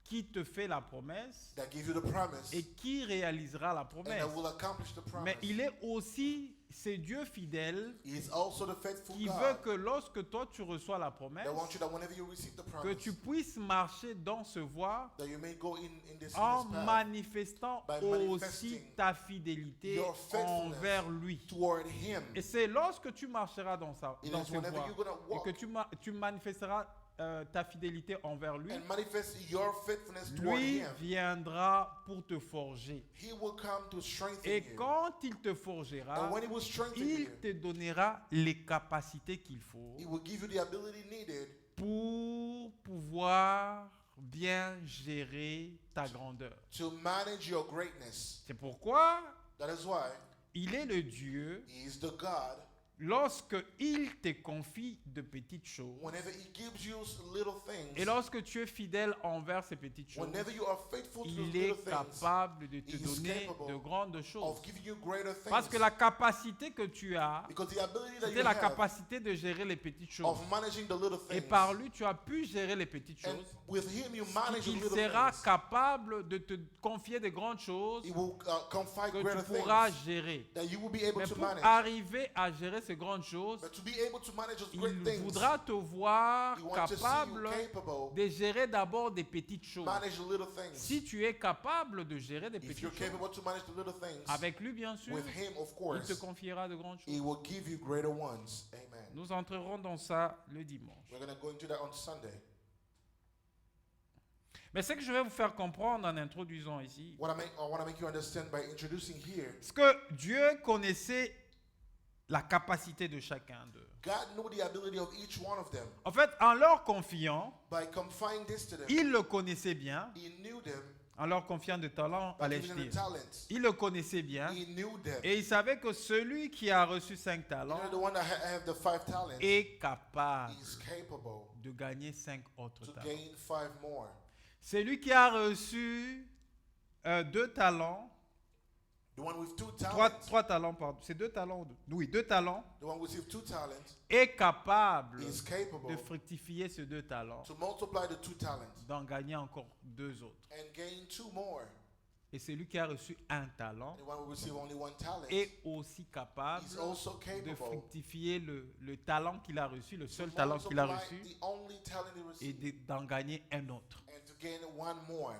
[SPEAKER 1] qui te fait la promesse
[SPEAKER 2] that gives you the promise
[SPEAKER 1] et qui réalisera la
[SPEAKER 2] and
[SPEAKER 1] promesse.
[SPEAKER 2] that will accomplish the promise.
[SPEAKER 1] Mais il est aussi ce Dieu fidèle
[SPEAKER 2] He is also the faithful
[SPEAKER 1] qui veut
[SPEAKER 2] God
[SPEAKER 1] que lorsque toi tu reçois la promesse,
[SPEAKER 2] that wants you that whenever you receive the
[SPEAKER 1] que
[SPEAKER 2] promise,
[SPEAKER 1] tu puisses marcher dans ce voie
[SPEAKER 2] that you may go in this
[SPEAKER 1] en
[SPEAKER 2] path
[SPEAKER 1] manifestant
[SPEAKER 2] by
[SPEAKER 1] aussi
[SPEAKER 2] manifesting
[SPEAKER 1] ta fidélité
[SPEAKER 2] your faithfulness
[SPEAKER 1] envers lui.
[SPEAKER 2] toward Him.
[SPEAKER 1] Et c'est lorsque tu marcheras dans
[SPEAKER 2] It
[SPEAKER 1] dans
[SPEAKER 2] is
[SPEAKER 1] ces
[SPEAKER 2] whenever
[SPEAKER 1] voies
[SPEAKER 2] you're going to
[SPEAKER 1] et
[SPEAKER 2] walk
[SPEAKER 1] que tu manifesteras ta fidélité envers lui,
[SPEAKER 2] and manifest your faithfulness toward
[SPEAKER 1] lui
[SPEAKER 2] Him.
[SPEAKER 1] viendra pour te forger.
[SPEAKER 2] He will come to strengthen
[SPEAKER 1] Et
[SPEAKER 2] you.
[SPEAKER 1] quand il te
[SPEAKER 2] And
[SPEAKER 1] forgera,
[SPEAKER 2] when He will strengthen
[SPEAKER 1] il
[SPEAKER 2] you,
[SPEAKER 1] te donnera les capacités qu'il faut
[SPEAKER 2] He will give you the ability needed
[SPEAKER 1] pour pouvoir bien gérer ta grandeur.
[SPEAKER 2] to manage your greatness.
[SPEAKER 1] C'est pourquoi
[SPEAKER 2] That is why
[SPEAKER 1] il est le Dieu,
[SPEAKER 2] He is the God.
[SPEAKER 1] lorsque il te confie de petites choses,
[SPEAKER 2] Whenever He gives you little
[SPEAKER 1] et
[SPEAKER 2] things,
[SPEAKER 1] lorsque tu es fidèle envers ces petites choses,
[SPEAKER 2] whenever you are faithful to those
[SPEAKER 1] il
[SPEAKER 2] little
[SPEAKER 1] est
[SPEAKER 2] things,
[SPEAKER 1] capable de te
[SPEAKER 2] He is
[SPEAKER 1] donner
[SPEAKER 2] capable
[SPEAKER 1] de grandes choses.
[SPEAKER 2] of giving you greater
[SPEAKER 1] Parce que
[SPEAKER 2] things.
[SPEAKER 1] la capacité que tu as,
[SPEAKER 2] Because the ability that
[SPEAKER 1] c'était
[SPEAKER 2] you
[SPEAKER 1] la
[SPEAKER 2] have
[SPEAKER 1] capacité de gérer les petites choses.
[SPEAKER 2] of managing the little
[SPEAKER 1] Et
[SPEAKER 2] things,
[SPEAKER 1] par lui, tu as pu gérer les petites
[SPEAKER 2] and
[SPEAKER 1] choses.
[SPEAKER 2] with Him you manage the
[SPEAKER 1] Il
[SPEAKER 2] little
[SPEAKER 1] sera
[SPEAKER 2] things.
[SPEAKER 1] capable de te confier de grandes choses
[SPEAKER 2] He will confide
[SPEAKER 1] que
[SPEAKER 2] greater
[SPEAKER 1] tu pourras
[SPEAKER 2] things
[SPEAKER 1] gérer.
[SPEAKER 2] that you will be able
[SPEAKER 1] Mais
[SPEAKER 2] to
[SPEAKER 1] pour
[SPEAKER 2] manage.
[SPEAKER 1] arriver à gérer ces grandes choses,
[SPEAKER 2] But to be able to manage those
[SPEAKER 1] il
[SPEAKER 2] great things,
[SPEAKER 1] voudra te voir
[SPEAKER 2] He wants to see you
[SPEAKER 1] capable
[SPEAKER 2] capable
[SPEAKER 1] de gérer d'abord des petites choses.
[SPEAKER 2] manage the little things.
[SPEAKER 1] Si tu es capable de gérer des
[SPEAKER 2] If
[SPEAKER 1] petites
[SPEAKER 2] you're
[SPEAKER 1] choses,
[SPEAKER 2] capable to manage the little things,
[SPEAKER 1] avec lui bien sûr,
[SPEAKER 2] with Him, of
[SPEAKER 1] il
[SPEAKER 2] course,
[SPEAKER 1] te confiera de grandes
[SPEAKER 2] He
[SPEAKER 1] choses.
[SPEAKER 2] will give you greater ones. Amen.
[SPEAKER 1] Nous entrerons dans ça le dimanche.
[SPEAKER 2] We're going to go into that on Sunday.
[SPEAKER 1] Mais ce que je vais vous faire comprendre en introduisant ici,
[SPEAKER 2] I want to make you understand by introducing here,
[SPEAKER 1] c'est que Dieu connaissait la capacité de chacun d'eux.
[SPEAKER 2] God knew the ability of each one of them.
[SPEAKER 1] En fait, en leur confiant,
[SPEAKER 2] By confiding this to them,
[SPEAKER 1] il le connaissait bien,
[SPEAKER 2] He knew them.
[SPEAKER 1] en leur confiant des talents,
[SPEAKER 2] By
[SPEAKER 1] allais-je
[SPEAKER 2] giving them the
[SPEAKER 1] dire.
[SPEAKER 2] talents,
[SPEAKER 1] Il le connaissait bien
[SPEAKER 2] He knew them.
[SPEAKER 1] et il savait que celui qui a reçu 5
[SPEAKER 2] You
[SPEAKER 1] talents
[SPEAKER 2] know, the one that have the 5 talents,
[SPEAKER 1] est capable
[SPEAKER 2] is capable
[SPEAKER 1] de gagner 5 autres
[SPEAKER 2] to
[SPEAKER 1] talents.
[SPEAKER 2] gain 5 more.
[SPEAKER 1] Celui qui a reçu 2 talents,
[SPEAKER 2] The one with 2
[SPEAKER 1] trois
[SPEAKER 2] talents,
[SPEAKER 1] talents, pardon, c'est 2 talents, oui, 2 talents,
[SPEAKER 2] the one with 2 talents,
[SPEAKER 1] est capable
[SPEAKER 2] is capable
[SPEAKER 1] de fructifier ces 2 talents,
[SPEAKER 2] to multiply the 2 talents
[SPEAKER 1] d'en gagner encore 2 autres.
[SPEAKER 2] and gain 2 more.
[SPEAKER 1] Et celui qui a reçu 1 talent
[SPEAKER 2] The one who receive only 1 talent
[SPEAKER 1] est aussi capable
[SPEAKER 2] is also
[SPEAKER 1] de
[SPEAKER 2] capable
[SPEAKER 1] fructifier le talent qu'il a reçu, le
[SPEAKER 2] to
[SPEAKER 1] seul talent qu'il a
[SPEAKER 2] multiply
[SPEAKER 1] reçu,
[SPEAKER 2] the only talent he
[SPEAKER 1] et
[SPEAKER 2] received
[SPEAKER 1] d'en gagner un autre.
[SPEAKER 2] and to gain 1 more.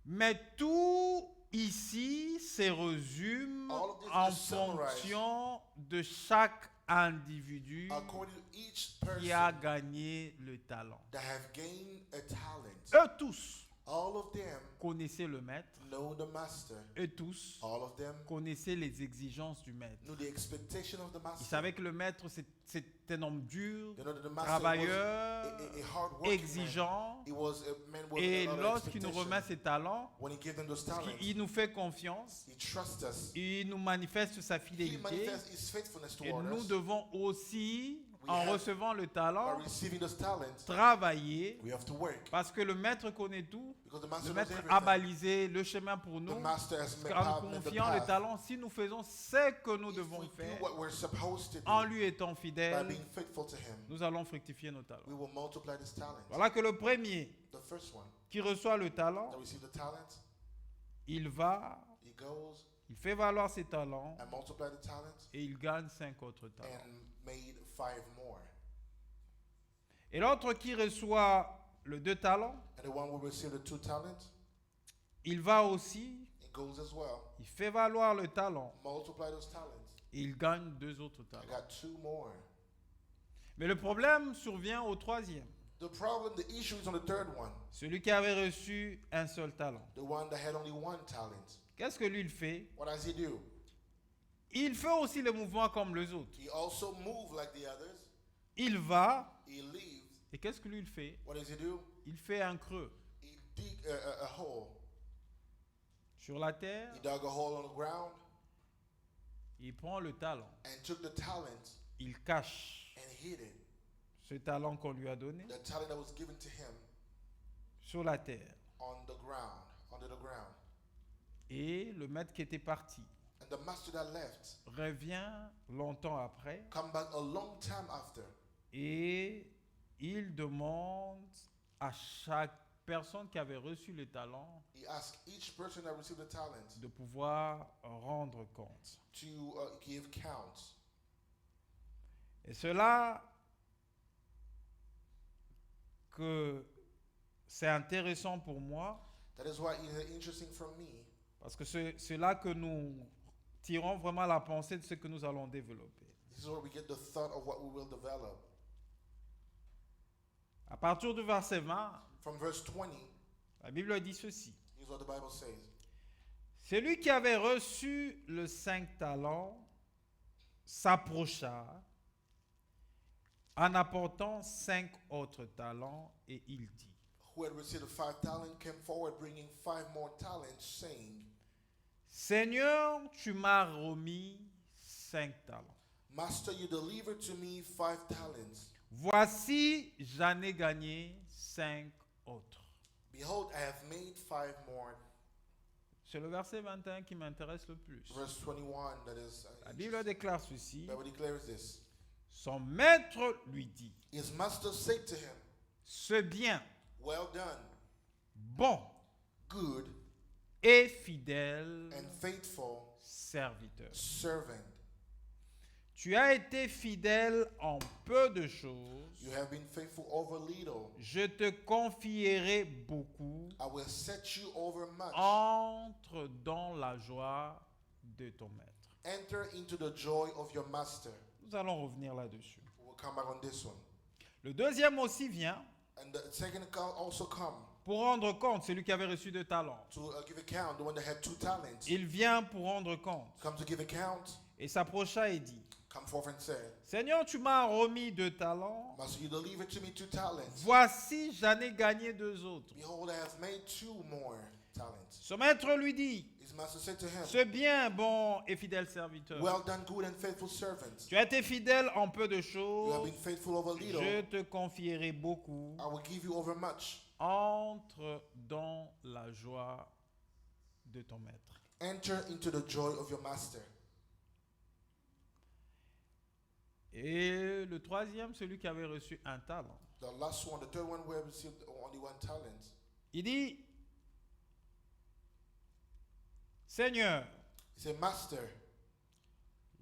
[SPEAKER 1] Mais tout ici se résume
[SPEAKER 2] All of this
[SPEAKER 1] en
[SPEAKER 2] is summarized
[SPEAKER 1] fonction de chaque individu
[SPEAKER 2] According to each
[SPEAKER 1] qui a
[SPEAKER 2] person
[SPEAKER 1] gagné le talent.
[SPEAKER 2] that have gained a talent,
[SPEAKER 1] Eux tous
[SPEAKER 2] all of them
[SPEAKER 1] connaissaient le maître,
[SPEAKER 2] know the master.
[SPEAKER 1] eux tous
[SPEAKER 2] All of them
[SPEAKER 1] connaissaient les exigences du maître.
[SPEAKER 2] knew the expectation of the
[SPEAKER 1] Ils
[SPEAKER 2] master.
[SPEAKER 1] savaient que le maître c'est un homme dur,
[SPEAKER 2] They know that the master
[SPEAKER 1] travailleur,
[SPEAKER 2] was a hard working man.
[SPEAKER 1] exigeant.
[SPEAKER 2] He was a man with
[SPEAKER 1] Et
[SPEAKER 2] a lot of
[SPEAKER 1] lorsqu'il nous
[SPEAKER 2] expectation.
[SPEAKER 1] remet ses talents,
[SPEAKER 2] When he gave them those
[SPEAKER 1] parce
[SPEAKER 2] talents,
[SPEAKER 1] qu'il nous fait confiance,
[SPEAKER 2] he trusts us.
[SPEAKER 1] il nous manifeste sa
[SPEAKER 2] He
[SPEAKER 1] fidélité.
[SPEAKER 2] manifests his faithfulness
[SPEAKER 1] Et
[SPEAKER 2] toward
[SPEAKER 1] nous
[SPEAKER 2] us.
[SPEAKER 1] devons aussi,
[SPEAKER 2] We
[SPEAKER 1] en
[SPEAKER 2] have-
[SPEAKER 1] recevant le talent,
[SPEAKER 2] By receiving those talents,
[SPEAKER 1] travailler.
[SPEAKER 2] we have to work.
[SPEAKER 1] Parce que le maître connaît tout.
[SPEAKER 2] Because the
[SPEAKER 1] Le
[SPEAKER 2] master knows
[SPEAKER 1] maître
[SPEAKER 2] everything.
[SPEAKER 1] a balisé le chemin pour
[SPEAKER 2] The
[SPEAKER 1] nous.
[SPEAKER 2] master has
[SPEAKER 1] Car nous
[SPEAKER 2] made the
[SPEAKER 1] confiant le
[SPEAKER 2] path.
[SPEAKER 1] talent, si nous faisons ce que nous
[SPEAKER 2] If
[SPEAKER 1] devons
[SPEAKER 2] we do
[SPEAKER 1] faire,
[SPEAKER 2] what we're supposed to do,
[SPEAKER 1] en lui étant
[SPEAKER 2] by
[SPEAKER 1] fidèles,
[SPEAKER 2] being faithful to him,
[SPEAKER 1] nous allons fructifier nos talents.
[SPEAKER 2] we will multiply this talent.
[SPEAKER 1] Voilà que le premier
[SPEAKER 2] The first one
[SPEAKER 1] qui reçoit le talent,
[SPEAKER 2] that received the talent,
[SPEAKER 1] il va,
[SPEAKER 2] he goes
[SPEAKER 1] il fait valoir ses talents
[SPEAKER 2] and multiply the talent
[SPEAKER 1] et il gagne 5 autres talents.
[SPEAKER 2] and made 5 more.
[SPEAKER 1] Et l'autre qui reçoit le 2 talents,
[SPEAKER 2] And the one who received the 2 talents,
[SPEAKER 1] il va aussi,
[SPEAKER 2] he goes as well,
[SPEAKER 1] il fait valoir le talent
[SPEAKER 2] multiply those talents.
[SPEAKER 1] et il gagne 2 autres
[SPEAKER 2] I
[SPEAKER 1] talents.
[SPEAKER 2] got 2 more.
[SPEAKER 1] Mais le problème survient au troisième.
[SPEAKER 2] The problem, the issue is on the third one,
[SPEAKER 1] Celui qui avait reçu un seul talent.
[SPEAKER 2] the one that had only 1 talent.
[SPEAKER 1] Qu'est-ce que lui il fait?
[SPEAKER 2] What does he do?
[SPEAKER 1] Il fait aussi le mouvement comme les autres.
[SPEAKER 2] He also moves like the others.
[SPEAKER 1] Il va,
[SPEAKER 2] He leaves.
[SPEAKER 1] et qu'est-ce que lui il fait?
[SPEAKER 2] What does he do?
[SPEAKER 1] Il fait un creux
[SPEAKER 2] He dig a hole.
[SPEAKER 1] sur la terre,
[SPEAKER 2] He dug a hole on the ground
[SPEAKER 1] il prend le talent,
[SPEAKER 2] and took the talent
[SPEAKER 1] il cache
[SPEAKER 2] and hid it.
[SPEAKER 1] ce talent qu'on lui a donné
[SPEAKER 2] The talent that was given to him
[SPEAKER 1] sur la terre.
[SPEAKER 2] on the ground, under the ground.
[SPEAKER 1] Et le maître qui était parti
[SPEAKER 2] And the master that left
[SPEAKER 1] revient longtemps après
[SPEAKER 2] come back a long time after.
[SPEAKER 1] et il demande à chaque personne qui avait reçu le talent
[SPEAKER 2] He asked each person that received the talent
[SPEAKER 1] de pouvoir rendre compte.
[SPEAKER 2] to give count.
[SPEAKER 1] Et cela que c'est intéressant pour moi
[SPEAKER 2] That is why it is interesting for me,
[SPEAKER 1] parce que c'est là que nous tirons vraiment la pensée de ce que nous allons développer.
[SPEAKER 2] this is where we get the thought of what we will develop.
[SPEAKER 1] À partir du verset 20,
[SPEAKER 2] From verse 20,
[SPEAKER 1] la Bible dit ceci.
[SPEAKER 2] here's what the Bible says.
[SPEAKER 1] Celui qui avait reçu le 5 talents s'approcha en apportant 5 autres talents et il dit,
[SPEAKER 2] Who had received 5 talents came forward bringing 5 more talents, saying,
[SPEAKER 1] Seigneur, tu m'as remis 5 talents.
[SPEAKER 2] Master, you delivered to me 5 talents.
[SPEAKER 1] Voici, j'en ai gagné 5 autres.
[SPEAKER 2] Behold, I have made 5 more.
[SPEAKER 1] C'est le verset 21 qui m'intéresse le plus.
[SPEAKER 2] Verse 21, that is,
[SPEAKER 1] La Bible déclare ceci.
[SPEAKER 2] the Bible declares this.
[SPEAKER 1] Son maître lui dit,
[SPEAKER 2] His master said to him,
[SPEAKER 1] ce bien,
[SPEAKER 2] Well done,
[SPEAKER 1] bon
[SPEAKER 2] good
[SPEAKER 1] et fidèle
[SPEAKER 2] and faithful
[SPEAKER 1] serviteur.
[SPEAKER 2] servant.
[SPEAKER 1] Tu as été fidèle en peu de choses.
[SPEAKER 2] You have been faithful over little.
[SPEAKER 1] Je te confierai beaucoup.
[SPEAKER 2] I will set you over much.
[SPEAKER 1] Entre dans la joie de ton maître.
[SPEAKER 2] Enter into the joy of your master.
[SPEAKER 1] Nous allons revenir là-dessus.
[SPEAKER 2] We'll come back on this one.
[SPEAKER 1] Le deuxième aussi vient
[SPEAKER 2] And the second account also come
[SPEAKER 1] pour rendre compte, celui qui avait reçu 2 talents.
[SPEAKER 2] to give account, the one that had 2 talents.
[SPEAKER 1] Il vient pour rendre compte
[SPEAKER 2] Come to give account.
[SPEAKER 1] et s'approcha et dit,
[SPEAKER 2] Come forth and say,
[SPEAKER 1] Seigneur, tu m'as remis 2 talents.
[SPEAKER 2] Master, you delivered to me 2 talents.
[SPEAKER 1] Voici, j'en ai gagné 2 autres.
[SPEAKER 2] Behold, I have made 2 more talents.
[SPEAKER 1] Son maître lui dit,
[SPEAKER 2] His master said to him,
[SPEAKER 1] ce bien, bon et fidèle serviteur.
[SPEAKER 2] Well done, good and faithful servant.
[SPEAKER 1] Tu as été fidèle en peu de
[SPEAKER 2] You have
[SPEAKER 1] choses.
[SPEAKER 2] been faithful over little.
[SPEAKER 1] Je te confierai beaucoup.
[SPEAKER 2] I will give you over much.
[SPEAKER 1] Entre dans la joie de ton maître.
[SPEAKER 2] Enter into the joy of your master.
[SPEAKER 1] Et le troisième, celui qui avait reçu 1 talent.
[SPEAKER 2] The last one, the third one, who have received only 1 talent.
[SPEAKER 1] Il dit, Seigneur,
[SPEAKER 2] He said, Master,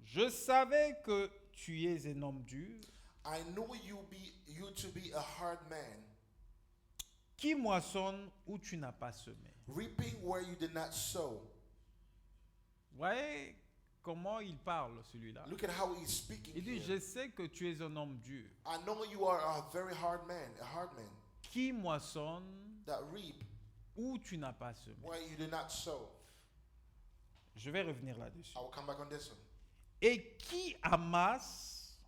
[SPEAKER 1] je savais que tu es un homme dur,
[SPEAKER 2] I know you to be a hard man,
[SPEAKER 1] qui moissonne où tu n'as pas semé.
[SPEAKER 2] reaping where you did not sow.
[SPEAKER 1] Vous voyez comment il parle, celui-là.
[SPEAKER 2] Look at how he's speaking
[SPEAKER 1] Il dit,
[SPEAKER 2] here.
[SPEAKER 1] je sais que tu es un homme dur,
[SPEAKER 2] I know you are a very hard man,
[SPEAKER 1] qui moissonne
[SPEAKER 2] that reap
[SPEAKER 1] où tu n'as pas semé.
[SPEAKER 2] where you did not sow.
[SPEAKER 1] Je vais revenir là-dessus.
[SPEAKER 2] I will come back on this one.
[SPEAKER 1] Et qui amasse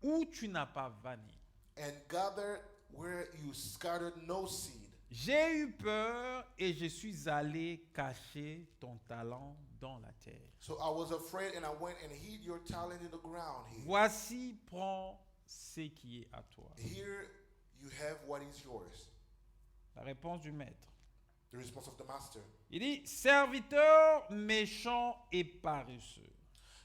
[SPEAKER 1] où tu n'as pas vanné.
[SPEAKER 2] And gather where you scattered no seed.
[SPEAKER 1] J'ai eu peur et je suis allé cacher ton talent dans la terre.
[SPEAKER 2] So I was afraid and I went and hid your talent in the ground here.
[SPEAKER 1] Voici, prends ce qui est à toi.
[SPEAKER 2] Here you have what is yours.
[SPEAKER 1] La réponse du maître.
[SPEAKER 2] The response of the master.
[SPEAKER 1] Il dit, serviteur méchant et paresseux.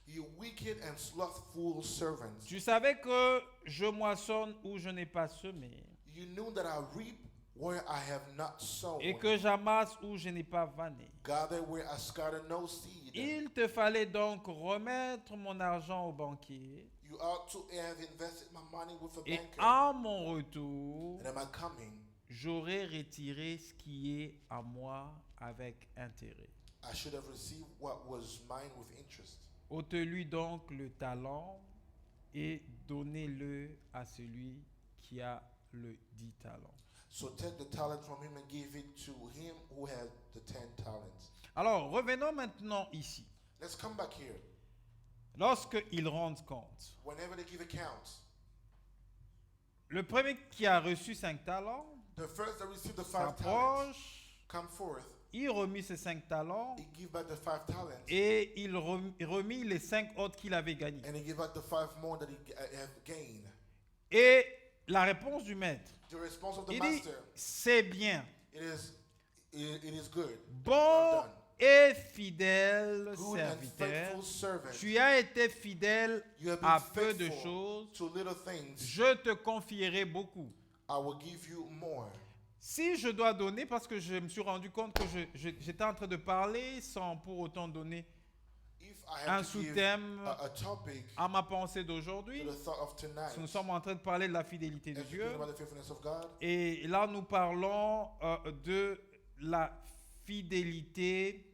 [SPEAKER 2] You wicked and slothful servants.
[SPEAKER 1] Tu savais que je moissonne où je n'ai pas semé
[SPEAKER 2] You knew that I reap where I have not sown.
[SPEAKER 1] et que j'amasse où je n'ai pas vanné.
[SPEAKER 2] Gather where I scattered no seed.
[SPEAKER 1] Il te fallait donc remettre mon argent au banquier
[SPEAKER 2] You ought to have invested my money with a
[SPEAKER 1] et
[SPEAKER 2] banker.
[SPEAKER 1] à mon retour,
[SPEAKER 2] And am I coming?
[SPEAKER 1] j'aurais retiré ce qui est à moi avec intérêt.
[SPEAKER 2] I should have received what was mine with interest.
[SPEAKER 1] Ôte-lui donc le talent et donnez-le à celui qui a le 10 talents.
[SPEAKER 2] So take the talent from him and give it to him who had the 10 talents.
[SPEAKER 1] Alors, revenons maintenant ici.
[SPEAKER 2] Let's come back here.
[SPEAKER 1] Lorsqu'ils rendent compte,
[SPEAKER 2] Whenever they give accounts,
[SPEAKER 1] le premier qui a reçu 5 talents
[SPEAKER 2] the first that received the 5 talents
[SPEAKER 1] s'approche,
[SPEAKER 2] come forth.
[SPEAKER 1] il remit ses 5 talents
[SPEAKER 2] He give back the 5 talents.
[SPEAKER 1] et il remit les 5 autres qu'il avait gagnés.
[SPEAKER 2] And he give back the 5 more that he have gained.
[SPEAKER 1] Et la réponse du maître,
[SPEAKER 2] The response of the
[SPEAKER 1] il dit,
[SPEAKER 2] master,
[SPEAKER 1] c'est bien,
[SPEAKER 2] it is good.
[SPEAKER 1] bon
[SPEAKER 2] Well done.
[SPEAKER 1] et fidèle
[SPEAKER 2] good and
[SPEAKER 1] serviteur,
[SPEAKER 2] faithful servant.
[SPEAKER 1] tu as été fidèle
[SPEAKER 2] You have
[SPEAKER 1] à
[SPEAKER 2] been
[SPEAKER 1] peu de
[SPEAKER 2] faithful
[SPEAKER 1] choses,
[SPEAKER 2] to little things.
[SPEAKER 1] je te confierai beaucoup.
[SPEAKER 2] I will give you more.
[SPEAKER 1] Si je dois donner, parce que je me suis rendu compte que j'étais en train de parler sans pour autant donner
[SPEAKER 2] If I
[SPEAKER 1] un
[SPEAKER 2] have to give
[SPEAKER 1] sous-thème
[SPEAKER 2] a topic
[SPEAKER 1] à ma pensée
[SPEAKER 2] to
[SPEAKER 1] d'aujourd'hui,
[SPEAKER 2] the thought of tonight,
[SPEAKER 1] nous sommes en train de parler de la fidélité de
[SPEAKER 2] and
[SPEAKER 1] Dieu.
[SPEAKER 2] speaking about the faithfulness of God,
[SPEAKER 1] Et là, nous parlons de la fidélité.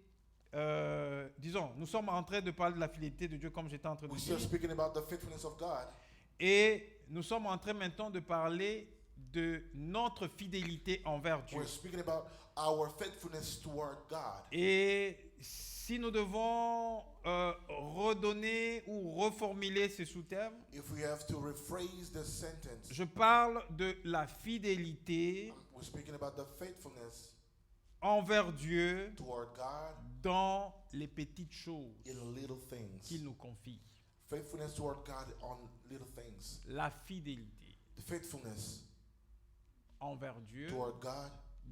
[SPEAKER 1] Disons, nous sommes en train de parler de la fidélité de Dieu, comme j'étais en train de
[SPEAKER 2] we're
[SPEAKER 1] dire.
[SPEAKER 2] still speaking about the faithfulness of God.
[SPEAKER 1] Et nous sommes en train maintenant de parler de notre fidélité envers Dieu.
[SPEAKER 2] We're speaking about our faithfulness toward God.
[SPEAKER 1] Et si nous devons redonner ou reformuler ce sous-terme,
[SPEAKER 2] If we have to rephrase the sentence,
[SPEAKER 1] je parle de la fidélité
[SPEAKER 2] we're speaking about the faithfulness
[SPEAKER 1] envers Dieu
[SPEAKER 2] toward God
[SPEAKER 1] dans les petites choses
[SPEAKER 2] in little
[SPEAKER 1] qu'il
[SPEAKER 2] things.
[SPEAKER 1] nous confie.
[SPEAKER 2] Faithfulness toward God on little things.
[SPEAKER 1] La fidélité
[SPEAKER 2] The faithfulness
[SPEAKER 1] envers Dieu
[SPEAKER 2] toward God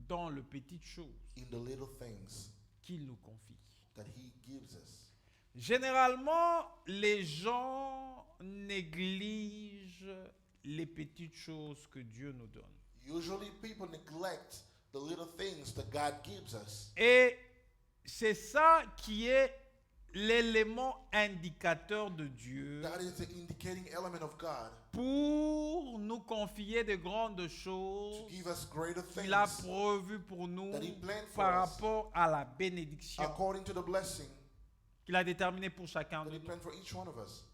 [SPEAKER 1] dans les petites choses
[SPEAKER 2] in the little things
[SPEAKER 1] qu'il nous confie.
[SPEAKER 2] that He gives us.
[SPEAKER 1] Généralement, les gens négligent les petites choses que Dieu nous donne.
[SPEAKER 2] Usually people neglect the little things that God gives us.
[SPEAKER 1] Et c'est ça qui est l'élément indicateur de Dieu
[SPEAKER 2] That is the indicating element of God
[SPEAKER 1] pour nous confier de grandes
[SPEAKER 2] to
[SPEAKER 1] choses
[SPEAKER 2] give us greater
[SPEAKER 1] qu'il a
[SPEAKER 2] things
[SPEAKER 1] prévues pour nous
[SPEAKER 2] that He planned for
[SPEAKER 1] par
[SPEAKER 2] us
[SPEAKER 1] rapport à la bénédiction
[SPEAKER 2] according to the blessing
[SPEAKER 1] qu'il a déterminée pour chacun
[SPEAKER 2] that
[SPEAKER 1] de
[SPEAKER 2] He
[SPEAKER 1] nous.
[SPEAKER 2] planned for each one of us.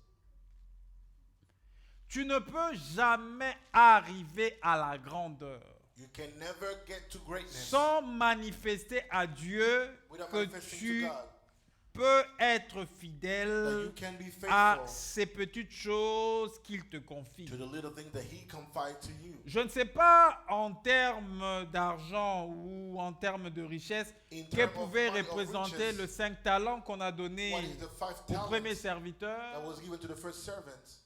[SPEAKER 1] Tu ne peux jamais arriver à la grandeur
[SPEAKER 2] You can never get to greatness
[SPEAKER 1] sans manifester à Dieu
[SPEAKER 2] without
[SPEAKER 1] que
[SPEAKER 2] manifesting
[SPEAKER 1] tu
[SPEAKER 2] to God
[SPEAKER 1] peux être
[SPEAKER 2] that you
[SPEAKER 1] fidèle
[SPEAKER 2] can be
[SPEAKER 1] à
[SPEAKER 2] faithful
[SPEAKER 1] ces petites choses qu'il te confie.
[SPEAKER 2] to the little things that He confide to you.
[SPEAKER 1] Je ne sais pas en termes d'argent ou en termes de richesse
[SPEAKER 2] In
[SPEAKER 1] que
[SPEAKER 2] terms of
[SPEAKER 1] pouvait
[SPEAKER 2] money or
[SPEAKER 1] représenter
[SPEAKER 2] riches,
[SPEAKER 1] le 5 talents qu'on a donné
[SPEAKER 2] what is the 5
[SPEAKER 1] au premier
[SPEAKER 2] talents
[SPEAKER 1] serviteur,
[SPEAKER 2] that was given to the first servant,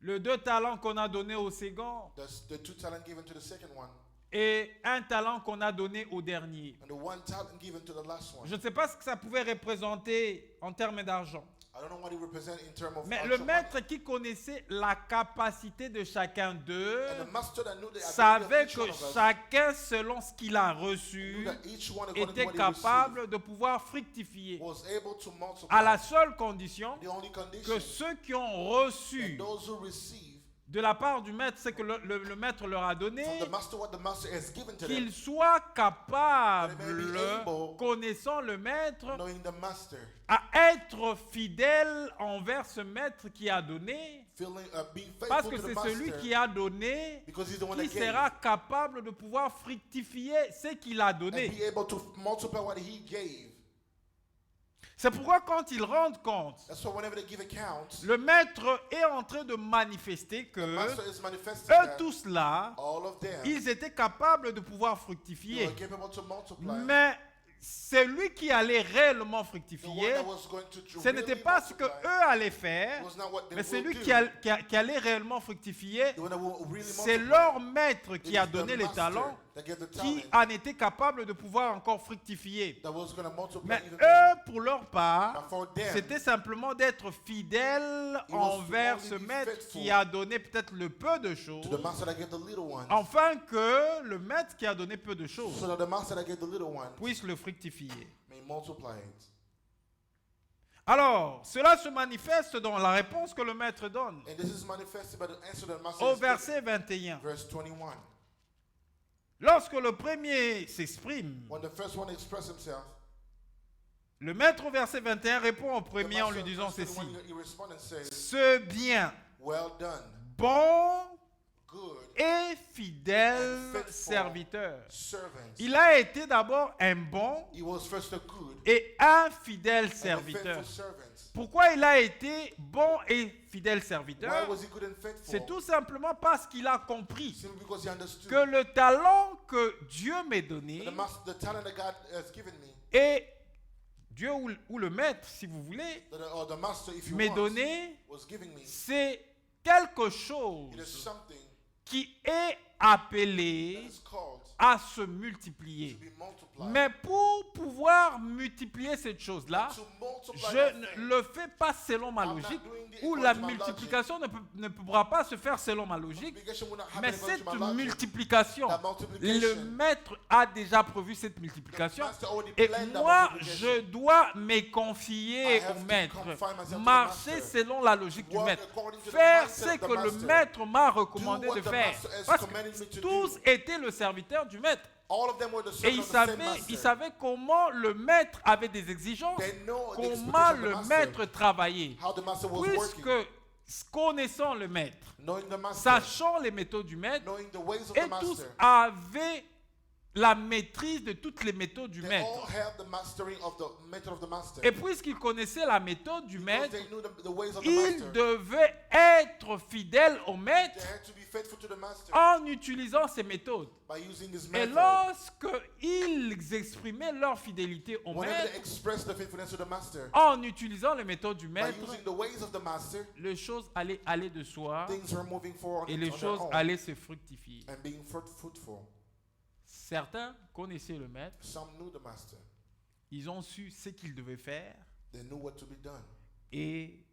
[SPEAKER 1] le 2 talents qu'on a donné au second
[SPEAKER 2] the 2 talents given to the second one,
[SPEAKER 1] et 1 talent qu'on a donné au dernier.
[SPEAKER 2] and the 1 talent given to the last one.
[SPEAKER 1] Je ne sais pas ce que ça pouvait représenter en termes d'argent.
[SPEAKER 2] I don't know what it represents in terms of
[SPEAKER 1] Mais
[SPEAKER 2] actual
[SPEAKER 1] le
[SPEAKER 2] money.
[SPEAKER 1] maître qui connaissait la capacité de chacun d'eux
[SPEAKER 2] And the master that knew the ability
[SPEAKER 1] savait
[SPEAKER 2] of each
[SPEAKER 1] que
[SPEAKER 2] one of us,
[SPEAKER 1] chacun, selon ce qu'il a
[SPEAKER 2] knew
[SPEAKER 1] reçu,
[SPEAKER 2] that each one according to
[SPEAKER 1] était
[SPEAKER 2] what he
[SPEAKER 1] capable de pouvoir fructifier,
[SPEAKER 2] received was able to multiply.
[SPEAKER 1] à la seule condition
[SPEAKER 2] The only
[SPEAKER 1] que
[SPEAKER 2] condition
[SPEAKER 1] ceux qui ont reçu
[SPEAKER 2] and those who receive
[SPEAKER 1] de la part du maître, c'est que le maître leur a donné,
[SPEAKER 2] from the master what the master has given to them,
[SPEAKER 1] qu'ils soient capables,
[SPEAKER 2] That they may be able,
[SPEAKER 1] connaissant le maître,
[SPEAKER 2] knowing the master,
[SPEAKER 1] à être fidèles envers ce maître qui a donné,
[SPEAKER 2] being
[SPEAKER 1] parce
[SPEAKER 2] faithful
[SPEAKER 1] que
[SPEAKER 2] to the
[SPEAKER 1] c'est celui
[SPEAKER 2] master,
[SPEAKER 1] qui a donné
[SPEAKER 2] because he's the one
[SPEAKER 1] qui
[SPEAKER 2] that gave,
[SPEAKER 1] sera capable de pouvoir fructifier ce qu'il a
[SPEAKER 2] and
[SPEAKER 1] donné.
[SPEAKER 2] be able to multiply what he gave.
[SPEAKER 1] C'est pourquoi quand ils rendent compte,
[SPEAKER 2] That's why whenever they give accounts,
[SPEAKER 1] le maître est en train de manifester
[SPEAKER 2] the
[SPEAKER 1] que
[SPEAKER 2] master is manifesting
[SPEAKER 1] eux
[SPEAKER 2] that
[SPEAKER 1] tous là,
[SPEAKER 2] all of them
[SPEAKER 1] ils étaient capables de pouvoir
[SPEAKER 2] they
[SPEAKER 1] fructifier.
[SPEAKER 2] were capable to multiply.
[SPEAKER 1] Mais celui qui allait réellement
[SPEAKER 2] The one
[SPEAKER 1] fructifier,
[SPEAKER 2] that was going to
[SPEAKER 1] ce n'était pas ce que eux allaient faire,
[SPEAKER 2] was not what they
[SPEAKER 1] mais
[SPEAKER 2] will
[SPEAKER 1] celui
[SPEAKER 2] do.
[SPEAKER 1] qui allait réellement fructifier,
[SPEAKER 2] The one that will really
[SPEAKER 1] c'est
[SPEAKER 2] multiply.
[SPEAKER 1] leur maître
[SPEAKER 2] It
[SPEAKER 1] qui a
[SPEAKER 2] is the
[SPEAKER 1] donné les
[SPEAKER 2] master
[SPEAKER 1] talents,
[SPEAKER 2] that gave the
[SPEAKER 1] qui
[SPEAKER 2] talent
[SPEAKER 1] en était capable de pouvoir encore fructifier.
[SPEAKER 2] that was going to multiply
[SPEAKER 1] Mais
[SPEAKER 2] even
[SPEAKER 1] eux,
[SPEAKER 2] more.
[SPEAKER 1] pour leur part,
[SPEAKER 2] But for them,
[SPEAKER 1] c'était simplement d'être fidèles
[SPEAKER 2] It was
[SPEAKER 1] envers
[SPEAKER 2] to
[SPEAKER 1] ce
[SPEAKER 2] only be
[SPEAKER 1] maître
[SPEAKER 2] faithful
[SPEAKER 1] qui a donné peut-être le peu de
[SPEAKER 2] to
[SPEAKER 1] choses,
[SPEAKER 2] the master that gave the little ones,
[SPEAKER 1] afin que le maître qui a donné peu de choses
[SPEAKER 2] so that the master that gave the little ones
[SPEAKER 1] puisse le fructifier.
[SPEAKER 2] may multiply it.
[SPEAKER 1] Alors, cela se manifeste dans la réponse que le maître donne.
[SPEAKER 2] And this is manifested by the answer that the master
[SPEAKER 1] Au
[SPEAKER 2] has given.
[SPEAKER 1] verset 21,
[SPEAKER 2] Verse 21.
[SPEAKER 1] lorsque le premier s'exprime,
[SPEAKER 2] When the first one expressed himself,
[SPEAKER 1] le maître au verset 21 répond au
[SPEAKER 2] the
[SPEAKER 1] premier en
[SPEAKER 2] master
[SPEAKER 1] lui
[SPEAKER 2] in
[SPEAKER 1] disant
[SPEAKER 2] verse 21,
[SPEAKER 1] ceci:
[SPEAKER 2] he responded and says,
[SPEAKER 1] ce bien,
[SPEAKER 2] well done,
[SPEAKER 1] bon
[SPEAKER 2] good
[SPEAKER 1] et fidèle
[SPEAKER 2] and faithful
[SPEAKER 1] serviteur.
[SPEAKER 2] servant.
[SPEAKER 1] Il a été d'abord un bon
[SPEAKER 2] He was first a good
[SPEAKER 1] et un fidèle
[SPEAKER 2] and a
[SPEAKER 1] serviteur.
[SPEAKER 2] faithful servant.
[SPEAKER 1] Pourquoi il a été bon et fidèle
[SPEAKER 2] Why
[SPEAKER 1] serviteur?
[SPEAKER 2] was he good and faithful?
[SPEAKER 1] C'est tout simplement parce qu'il a compris
[SPEAKER 2] Simply because he understood
[SPEAKER 1] que le talent que Dieu m'ait donné,
[SPEAKER 2] the talent that God has given me,
[SPEAKER 1] et Dieu ou le maître, si vous voulez,
[SPEAKER 2] or the master, if you
[SPEAKER 1] m'ait
[SPEAKER 2] want,
[SPEAKER 1] donné,
[SPEAKER 2] was giving me,
[SPEAKER 1] c'est quelque
[SPEAKER 2] it is
[SPEAKER 1] chose
[SPEAKER 2] something
[SPEAKER 1] qui est
[SPEAKER 2] that
[SPEAKER 1] appelé
[SPEAKER 2] is called
[SPEAKER 1] à se
[SPEAKER 2] to
[SPEAKER 1] multiplier.
[SPEAKER 2] be multiplied.
[SPEAKER 1] Mais pour pouvoir multiplier cette chose-là,
[SPEAKER 2] To multiply
[SPEAKER 1] je
[SPEAKER 2] that
[SPEAKER 1] ne
[SPEAKER 2] thing,
[SPEAKER 1] le fais pas selon ma
[SPEAKER 2] I'm not
[SPEAKER 1] logique,
[SPEAKER 2] doing it
[SPEAKER 1] ou
[SPEAKER 2] according
[SPEAKER 1] la
[SPEAKER 2] to my logic.
[SPEAKER 1] multiplication ne pourra pas se faire selon ma logique.
[SPEAKER 2] Multiplication will not happen
[SPEAKER 1] Mais
[SPEAKER 2] according
[SPEAKER 1] cette
[SPEAKER 2] to my logic.
[SPEAKER 1] multiplication,
[SPEAKER 2] That multiplication,
[SPEAKER 1] le maître a déjà prévu cette
[SPEAKER 2] the
[SPEAKER 1] multiplication.
[SPEAKER 2] master already
[SPEAKER 1] Et
[SPEAKER 2] planned that
[SPEAKER 1] moi,
[SPEAKER 2] multiplication.
[SPEAKER 1] je dois me confier
[SPEAKER 2] I have
[SPEAKER 1] au
[SPEAKER 2] to
[SPEAKER 1] maître,
[SPEAKER 2] confine myself to the
[SPEAKER 1] marcher
[SPEAKER 2] master.
[SPEAKER 1] selon la logique du
[SPEAKER 2] Walk
[SPEAKER 1] maître,
[SPEAKER 2] according to the
[SPEAKER 1] faire
[SPEAKER 2] mindset
[SPEAKER 1] ce
[SPEAKER 2] of the
[SPEAKER 1] que le
[SPEAKER 2] master.
[SPEAKER 1] maître m'a recommandé
[SPEAKER 2] Do what
[SPEAKER 1] de
[SPEAKER 2] the
[SPEAKER 1] faire.
[SPEAKER 2] master has
[SPEAKER 1] Parce
[SPEAKER 2] commanded me
[SPEAKER 1] que
[SPEAKER 2] to
[SPEAKER 1] tous
[SPEAKER 2] do.
[SPEAKER 1] étaient le serviteur du maître.
[SPEAKER 2] All of them were the
[SPEAKER 1] Et
[SPEAKER 2] servants of the same master.
[SPEAKER 1] ils savaient comment le maître avait des exigences,
[SPEAKER 2] They know the
[SPEAKER 1] comment
[SPEAKER 2] expectation of the
[SPEAKER 1] le
[SPEAKER 2] master,
[SPEAKER 1] maître travaillait.
[SPEAKER 2] how the master was
[SPEAKER 1] Puisque
[SPEAKER 2] working.
[SPEAKER 1] connaissant le maître,
[SPEAKER 2] Knowing the master,
[SPEAKER 1] sachant les méthodes du maître,
[SPEAKER 2] knowing the ways of
[SPEAKER 1] et
[SPEAKER 2] the
[SPEAKER 1] tous
[SPEAKER 2] master,
[SPEAKER 1] avaient la maîtrise de toutes les méthodes du
[SPEAKER 2] they
[SPEAKER 1] maître.
[SPEAKER 2] all had the mastering of the method of the master.
[SPEAKER 1] Et puisqu'ils connaissaient la méthode du
[SPEAKER 2] Because
[SPEAKER 1] maître,
[SPEAKER 2] they knew the ways of the
[SPEAKER 1] ils
[SPEAKER 2] master.
[SPEAKER 1] devaient être fidèles au
[SPEAKER 2] They
[SPEAKER 1] maître
[SPEAKER 2] had to be faithful to the master
[SPEAKER 1] en utilisant ces méthodes.
[SPEAKER 2] by using his
[SPEAKER 1] Et
[SPEAKER 2] method.
[SPEAKER 1] lorsqu'ils exprimaient leur fidélité au
[SPEAKER 2] Whenever they
[SPEAKER 1] maître
[SPEAKER 2] express the faithfulness to the master,
[SPEAKER 1] en utilisant les méthodes du
[SPEAKER 2] by
[SPEAKER 1] maître,
[SPEAKER 2] using the ways of the master,
[SPEAKER 1] les choses allaient aller de soi
[SPEAKER 2] things were moving forward
[SPEAKER 1] et
[SPEAKER 2] on
[SPEAKER 1] les
[SPEAKER 2] their
[SPEAKER 1] choses
[SPEAKER 2] own
[SPEAKER 1] allaient se fructifier.
[SPEAKER 2] and being fruitful.
[SPEAKER 1] Certains connaissaient le maître,
[SPEAKER 2] Some knew the master.
[SPEAKER 1] ils ont su ce qu'ils devaient faire
[SPEAKER 2] They knew what to be done.
[SPEAKER 1] et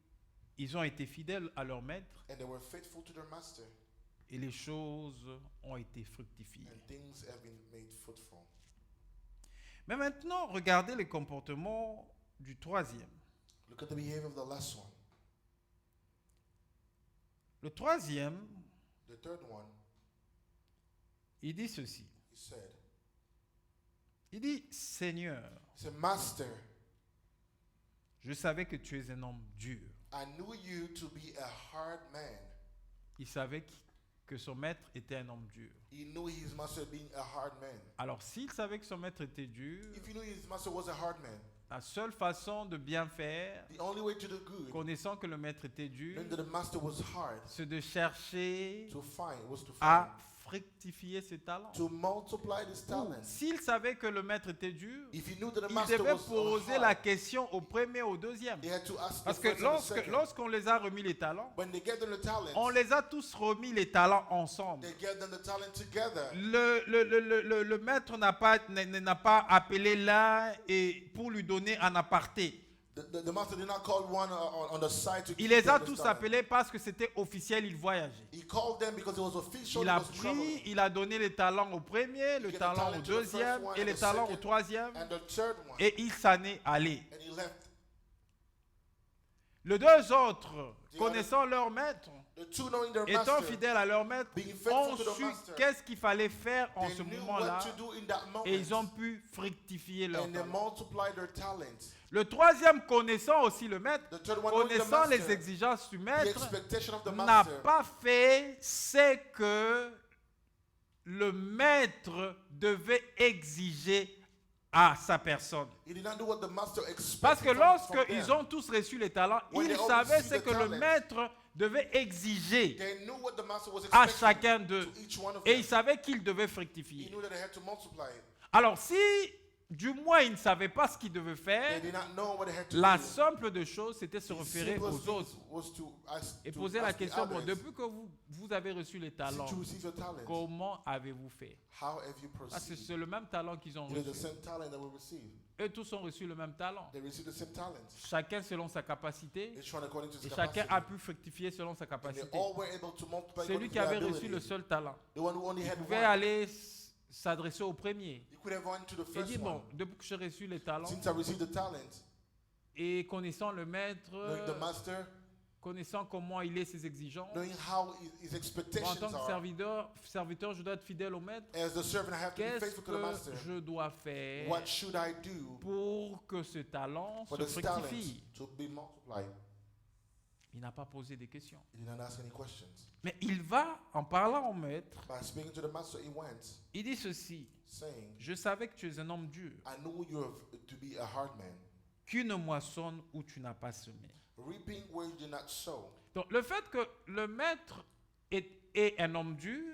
[SPEAKER 1] ils ont été fidèles à leur maître
[SPEAKER 2] And they were faithful to their master.
[SPEAKER 1] et les choses ont été fructifiées.
[SPEAKER 2] And things have been made fruitful.
[SPEAKER 1] Mais maintenant, regardez les comportements du troisième.
[SPEAKER 2] Look at the behavior of the last one.
[SPEAKER 1] Le troisième,
[SPEAKER 2] The third one,
[SPEAKER 1] il dit ceci.
[SPEAKER 2] he said,
[SPEAKER 1] Il dit, Seigneur,
[SPEAKER 2] he said, Master,
[SPEAKER 1] je savais que tu es un homme dur.
[SPEAKER 2] I knew you to be a hard man.
[SPEAKER 1] Il savait que son maître était un homme dur.
[SPEAKER 2] He knew his master being a hard man.
[SPEAKER 1] Alors, s'il savait que son maître était dur,
[SPEAKER 2] If he knew his master was a hard man,
[SPEAKER 1] la seule façon de bien faire,
[SPEAKER 2] the only way to do good,
[SPEAKER 1] connaissant que le maître était dur,
[SPEAKER 2] knowing that the master was hard,
[SPEAKER 1] c'est de chercher
[SPEAKER 2] was to
[SPEAKER 1] à
[SPEAKER 2] find,
[SPEAKER 1] fructifier ses talents.
[SPEAKER 2] to multiply his
[SPEAKER 1] Ou,
[SPEAKER 2] talents.
[SPEAKER 1] s'il savait que le maître était dur,
[SPEAKER 2] If he knew that the
[SPEAKER 1] il
[SPEAKER 2] master
[SPEAKER 1] devait
[SPEAKER 2] was
[SPEAKER 1] poser
[SPEAKER 2] hard,
[SPEAKER 1] la question au premier, au deuxième.
[SPEAKER 2] he had to ask
[SPEAKER 1] Parce
[SPEAKER 2] the
[SPEAKER 1] que
[SPEAKER 2] first and the second.
[SPEAKER 1] lorsqu'on les a remis les talents,
[SPEAKER 2] When they gave them the talents,
[SPEAKER 1] on les a tous remis les talents ensemble.
[SPEAKER 2] they gave them the talent together.
[SPEAKER 1] Le maître n'a pas appelé l'un et pour lui donner un aparté.
[SPEAKER 2] The master did not call one on the side to
[SPEAKER 1] Il
[SPEAKER 2] give
[SPEAKER 1] les a
[SPEAKER 2] them
[SPEAKER 1] tous
[SPEAKER 2] this talent.
[SPEAKER 1] appelés parce que c'était officiel, il voyageait.
[SPEAKER 2] He called them because it was official.
[SPEAKER 1] Il
[SPEAKER 2] He
[SPEAKER 1] a
[SPEAKER 2] was traveling.
[SPEAKER 1] pris, il a donné les talents au premier, le
[SPEAKER 2] gave the
[SPEAKER 1] talent
[SPEAKER 2] talent
[SPEAKER 1] au
[SPEAKER 2] to the first
[SPEAKER 1] deuxième
[SPEAKER 2] one
[SPEAKER 1] et
[SPEAKER 2] and
[SPEAKER 1] les
[SPEAKER 2] the
[SPEAKER 1] talents au
[SPEAKER 2] second.
[SPEAKER 1] troisième
[SPEAKER 2] And the third one.
[SPEAKER 1] et il s'en est allé.
[SPEAKER 2] And he left.
[SPEAKER 1] Les deux autres,
[SPEAKER 2] The
[SPEAKER 1] connaissant leur maître,
[SPEAKER 2] The two knowing their
[SPEAKER 1] étant
[SPEAKER 2] master,
[SPEAKER 1] fidèles à leur maître,
[SPEAKER 2] being faithful
[SPEAKER 1] ont
[SPEAKER 2] to the
[SPEAKER 1] su
[SPEAKER 2] master,
[SPEAKER 1] qu'est-ce qu'il fallait faire en
[SPEAKER 2] they
[SPEAKER 1] ce
[SPEAKER 2] knew
[SPEAKER 1] moment-là
[SPEAKER 2] what to do in that moment.
[SPEAKER 1] et ils ont pu fructifier leur
[SPEAKER 2] And they
[SPEAKER 1] talent.
[SPEAKER 2] multiplied their talents.
[SPEAKER 1] Le troisième, connaissant aussi le maître,
[SPEAKER 2] The third one knowing the
[SPEAKER 1] connaissant les
[SPEAKER 2] master,
[SPEAKER 1] exigences du
[SPEAKER 2] the
[SPEAKER 1] maître,
[SPEAKER 2] expectation of the
[SPEAKER 1] n'a
[SPEAKER 2] master,
[SPEAKER 1] pas fait ce que le maître devait exiger à sa personne.
[SPEAKER 2] he did not do what the master expected
[SPEAKER 1] Parce que
[SPEAKER 2] from
[SPEAKER 1] lorsqu'ils
[SPEAKER 2] them.
[SPEAKER 1] ont tous reçu les talents,
[SPEAKER 2] When
[SPEAKER 1] ils
[SPEAKER 2] they all
[SPEAKER 1] savaient
[SPEAKER 2] received
[SPEAKER 1] ce
[SPEAKER 2] the
[SPEAKER 1] que le
[SPEAKER 2] talents,
[SPEAKER 1] maître devait exiger
[SPEAKER 2] They knew what the master was
[SPEAKER 1] à
[SPEAKER 2] expecting
[SPEAKER 1] chacun d'eux.
[SPEAKER 2] to each one of
[SPEAKER 1] Et
[SPEAKER 2] them.
[SPEAKER 1] ils savaient qu'ils devaient
[SPEAKER 2] He
[SPEAKER 1] fructifier.
[SPEAKER 2] knew that they had to multiply it.
[SPEAKER 1] Alors si, du moins, ils ne savaient pas ce qu'ils devaient
[SPEAKER 2] They
[SPEAKER 1] faire,
[SPEAKER 2] did not know what they had to
[SPEAKER 1] la
[SPEAKER 2] do.
[SPEAKER 1] simple de choses, c'était se
[SPEAKER 2] The
[SPEAKER 1] référer
[SPEAKER 2] simplest
[SPEAKER 1] aux
[SPEAKER 2] thing
[SPEAKER 1] autres
[SPEAKER 2] was to ask,
[SPEAKER 1] et
[SPEAKER 2] to
[SPEAKER 1] poser la
[SPEAKER 2] ask the
[SPEAKER 1] question, bon,
[SPEAKER 2] others,
[SPEAKER 1] depuis que vous avez reçu les talents,
[SPEAKER 2] since you received your talent,
[SPEAKER 1] comment avez-vous fait?
[SPEAKER 2] how have you
[SPEAKER 1] Parce que
[SPEAKER 2] proceeded?
[SPEAKER 1] c'est le même talent qu'ils ont
[SPEAKER 2] It is the
[SPEAKER 1] reçu.
[SPEAKER 2] same talent that we received.
[SPEAKER 1] Eux tous ont reçu le même talent.
[SPEAKER 2] They received the same talent.
[SPEAKER 1] Chacun selon sa capacité
[SPEAKER 2] Each one according to his
[SPEAKER 1] et chacun
[SPEAKER 2] capacity.
[SPEAKER 1] a pu fructifier selon sa
[SPEAKER 2] And they
[SPEAKER 1] capacité.
[SPEAKER 2] all were able to multiply
[SPEAKER 1] Celui
[SPEAKER 2] according
[SPEAKER 1] qui
[SPEAKER 2] to
[SPEAKER 1] avait
[SPEAKER 2] their
[SPEAKER 1] reçu le
[SPEAKER 2] ability.
[SPEAKER 1] seul talent,
[SPEAKER 2] The one who only
[SPEAKER 1] il
[SPEAKER 2] had
[SPEAKER 1] pouvait
[SPEAKER 2] one,
[SPEAKER 1] aller s'adresser au premier
[SPEAKER 2] he could have gone to the
[SPEAKER 1] et
[SPEAKER 2] first
[SPEAKER 1] dit,
[SPEAKER 2] one.
[SPEAKER 1] bon, depuis que j'ai reçu les talents
[SPEAKER 2] Since I received the talent,
[SPEAKER 1] et connaissant le maître,
[SPEAKER 2] knowing the master,
[SPEAKER 1] connaissant comment il est ses exigences,
[SPEAKER 2] knowing how his
[SPEAKER 1] bon, en
[SPEAKER 2] expectations
[SPEAKER 1] tant que
[SPEAKER 2] are,
[SPEAKER 1] serviteur, je dois être fidèle au maître.
[SPEAKER 2] as the servant, I have to be
[SPEAKER 1] Qu'est-ce
[SPEAKER 2] faithful to the
[SPEAKER 1] que
[SPEAKER 2] master.
[SPEAKER 1] je dois faire
[SPEAKER 2] What should I do
[SPEAKER 1] pour que ce talent
[SPEAKER 2] for
[SPEAKER 1] se
[SPEAKER 2] this talent
[SPEAKER 1] fructifie?
[SPEAKER 2] to be multiplied?
[SPEAKER 1] Il n'a pas posé de questions.
[SPEAKER 2] He did not ask any questions.
[SPEAKER 1] Mais il va, en parlant au maître,
[SPEAKER 2] By speaking to the master, he went,
[SPEAKER 1] il dit ceci.
[SPEAKER 2] saying,
[SPEAKER 1] Je savais que tu es un homme dur,
[SPEAKER 2] I know you have to be a hard man,
[SPEAKER 1] qu'une moissonne où tu n'as pas semé.
[SPEAKER 2] reaping where you did not sow.
[SPEAKER 1] Donc le fait que le maître est un homme dur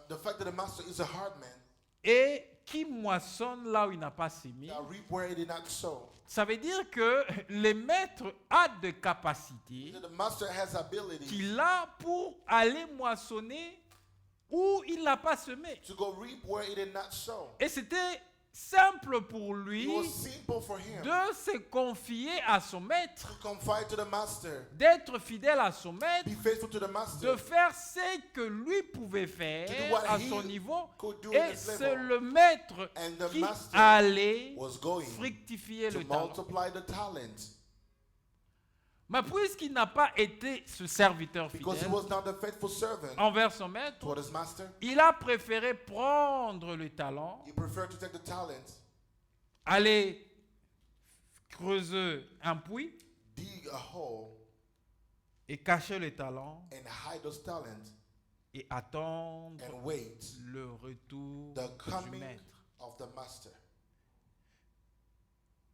[SPEAKER 2] The fact that the master is a hard man,
[SPEAKER 1] et qui moissonne là où il n'a pas semé,
[SPEAKER 2] that reap where he did not sow.
[SPEAKER 1] ça veut dire que le maître a des capacités
[SPEAKER 2] That the master has ability
[SPEAKER 1] qu'il a pour aller moissonner où il n'a pas semé.
[SPEAKER 2] to go reap where he did not sow.
[SPEAKER 1] Et c'était simple pour
[SPEAKER 2] It
[SPEAKER 1] lui
[SPEAKER 2] was simple for him
[SPEAKER 1] de se confier à son maître,
[SPEAKER 2] to confide to the master,
[SPEAKER 1] d'être fidèle à son maître,
[SPEAKER 2] be faithful to the
[SPEAKER 1] de
[SPEAKER 2] master,
[SPEAKER 1] faire ce que lui pouvait faire
[SPEAKER 2] To do what
[SPEAKER 1] à
[SPEAKER 2] he
[SPEAKER 1] son niveau,
[SPEAKER 2] could do
[SPEAKER 1] et
[SPEAKER 2] at his
[SPEAKER 1] c'est
[SPEAKER 2] level.
[SPEAKER 1] le maître
[SPEAKER 2] And the
[SPEAKER 1] qui
[SPEAKER 2] master
[SPEAKER 1] allait
[SPEAKER 2] was going
[SPEAKER 1] fructifier
[SPEAKER 2] to
[SPEAKER 1] le talent.
[SPEAKER 2] multiply the talent.
[SPEAKER 1] Mais puisqu'il n'a pas été ce serviteur
[SPEAKER 2] Because he
[SPEAKER 1] fidèle
[SPEAKER 2] was not a faithful servant
[SPEAKER 1] envers son maître,
[SPEAKER 2] toward his master,
[SPEAKER 1] il a préféré prendre le talent,
[SPEAKER 2] he preferred to take the talent,
[SPEAKER 1] aller creuser un puits
[SPEAKER 2] dig a hole,
[SPEAKER 1] et cacher le talent
[SPEAKER 2] and hide those talents,
[SPEAKER 1] et attendre
[SPEAKER 2] and wait
[SPEAKER 1] le retour
[SPEAKER 2] the
[SPEAKER 1] du
[SPEAKER 2] coming
[SPEAKER 1] maître.
[SPEAKER 2] of the master.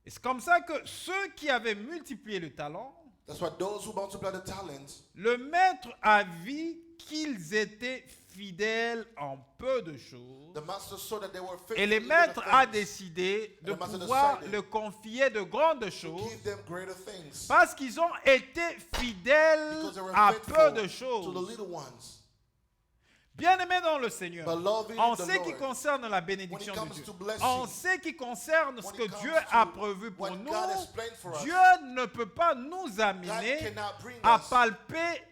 [SPEAKER 1] Et c'est comme ça que ceux qui avaient multiplié le talent,
[SPEAKER 2] That's why those who multiply the talents,
[SPEAKER 1] le maître a vu qu'ils étaient fidèles en peu de choses.
[SPEAKER 2] the master saw that they were faithful
[SPEAKER 1] Et le
[SPEAKER 2] in little
[SPEAKER 1] maître a
[SPEAKER 2] things,
[SPEAKER 1] décidé de
[SPEAKER 2] And the master
[SPEAKER 1] pouvoir
[SPEAKER 2] decided
[SPEAKER 1] le confier de grandes
[SPEAKER 2] to
[SPEAKER 1] choses
[SPEAKER 2] give them greater things,
[SPEAKER 1] parce qu'ils ont été fidèles
[SPEAKER 2] because they were
[SPEAKER 1] à peu
[SPEAKER 2] faithful
[SPEAKER 1] de
[SPEAKER 2] to the
[SPEAKER 1] choses.
[SPEAKER 2] little ones.
[SPEAKER 1] Bien-aimés dans le Seigneur,
[SPEAKER 2] Beloved
[SPEAKER 1] en
[SPEAKER 2] in the
[SPEAKER 1] ce qui
[SPEAKER 2] Lord,
[SPEAKER 1] concerne la
[SPEAKER 2] when it
[SPEAKER 1] bénédiction de
[SPEAKER 2] comes
[SPEAKER 1] Dieu,
[SPEAKER 2] to blessing,
[SPEAKER 1] en ce qui concerne ce
[SPEAKER 2] when
[SPEAKER 1] que
[SPEAKER 2] it comes
[SPEAKER 1] Dieu
[SPEAKER 2] to
[SPEAKER 1] a prévu pour
[SPEAKER 2] what
[SPEAKER 1] nous,
[SPEAKER 2] God has planned for us,
[SPEAKER 1] Dieu ne peut pas nous
[SPEAKER 2] God
[SPEAKER 1] amener
[SPEAKER 2] cannot bring
[SPEAKER 1] à
[SPEAKER 2] us
[SPEAKER 1] palper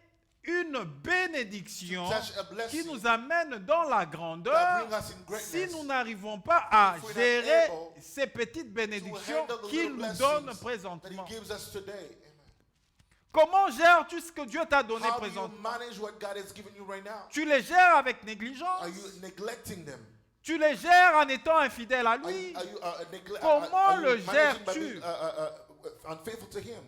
[SPEAKER 1] une bénédiction
[SPEAKER 2] to touch a
[SPEAKER 1] qui
[SPEAKER 2] blessing
[SPEAKER 1] nous amène dans la
[SPEAKER 2] that
[SPEAKER 1] grandeur
[SPEAKER 2] bring us in
[SPEAKER 1] si
[SPEAKER 2] greatness
[SPEAKER 1] nous n'arrivons pas à
[SPEAKER 2] if we're not
[SPEAKER 1] gérer
[SPEAKER 2] able
[SPEAKER 1] ces petites
[SPEAKER 2] to
[SPEAKER 1] bénédictions
[SPEAKER 2] handle the
[SPEAKER 1] qu'il
[SPEAKER 2] little
[SPEAKER 1] nous donne
[SPEAKER 2] blessings that
[SPEAKER 1] présentement.
[SPEAKER 2] He gives us today. Amen.
[SPEAKER 1] Comment gères-tu ce que Dieu t'a donné
[SPEAKER 2] How do you
[SPEAKER 1] présentement?
[SPEAKER 2] manage what God has given you right now?
[SPEAKER 1] Tu les gères avec négligence?
[SPEAKER 2] Are you neglecting them?
[SPEAKER 1] Tu les gères en étant infidèle à
[SPEAKER 2] Are
[SPEAKER 1] lui?
[SPEAKER 2] you,
[SPEAKER 1] Comment
[SPEAKER 2] are you
[SPEAKER 1] le
[SPEAKER 2] managing by
[SPEAKER 1] gères-tu?
[SPEAKER 2] being, unfaithful to Him?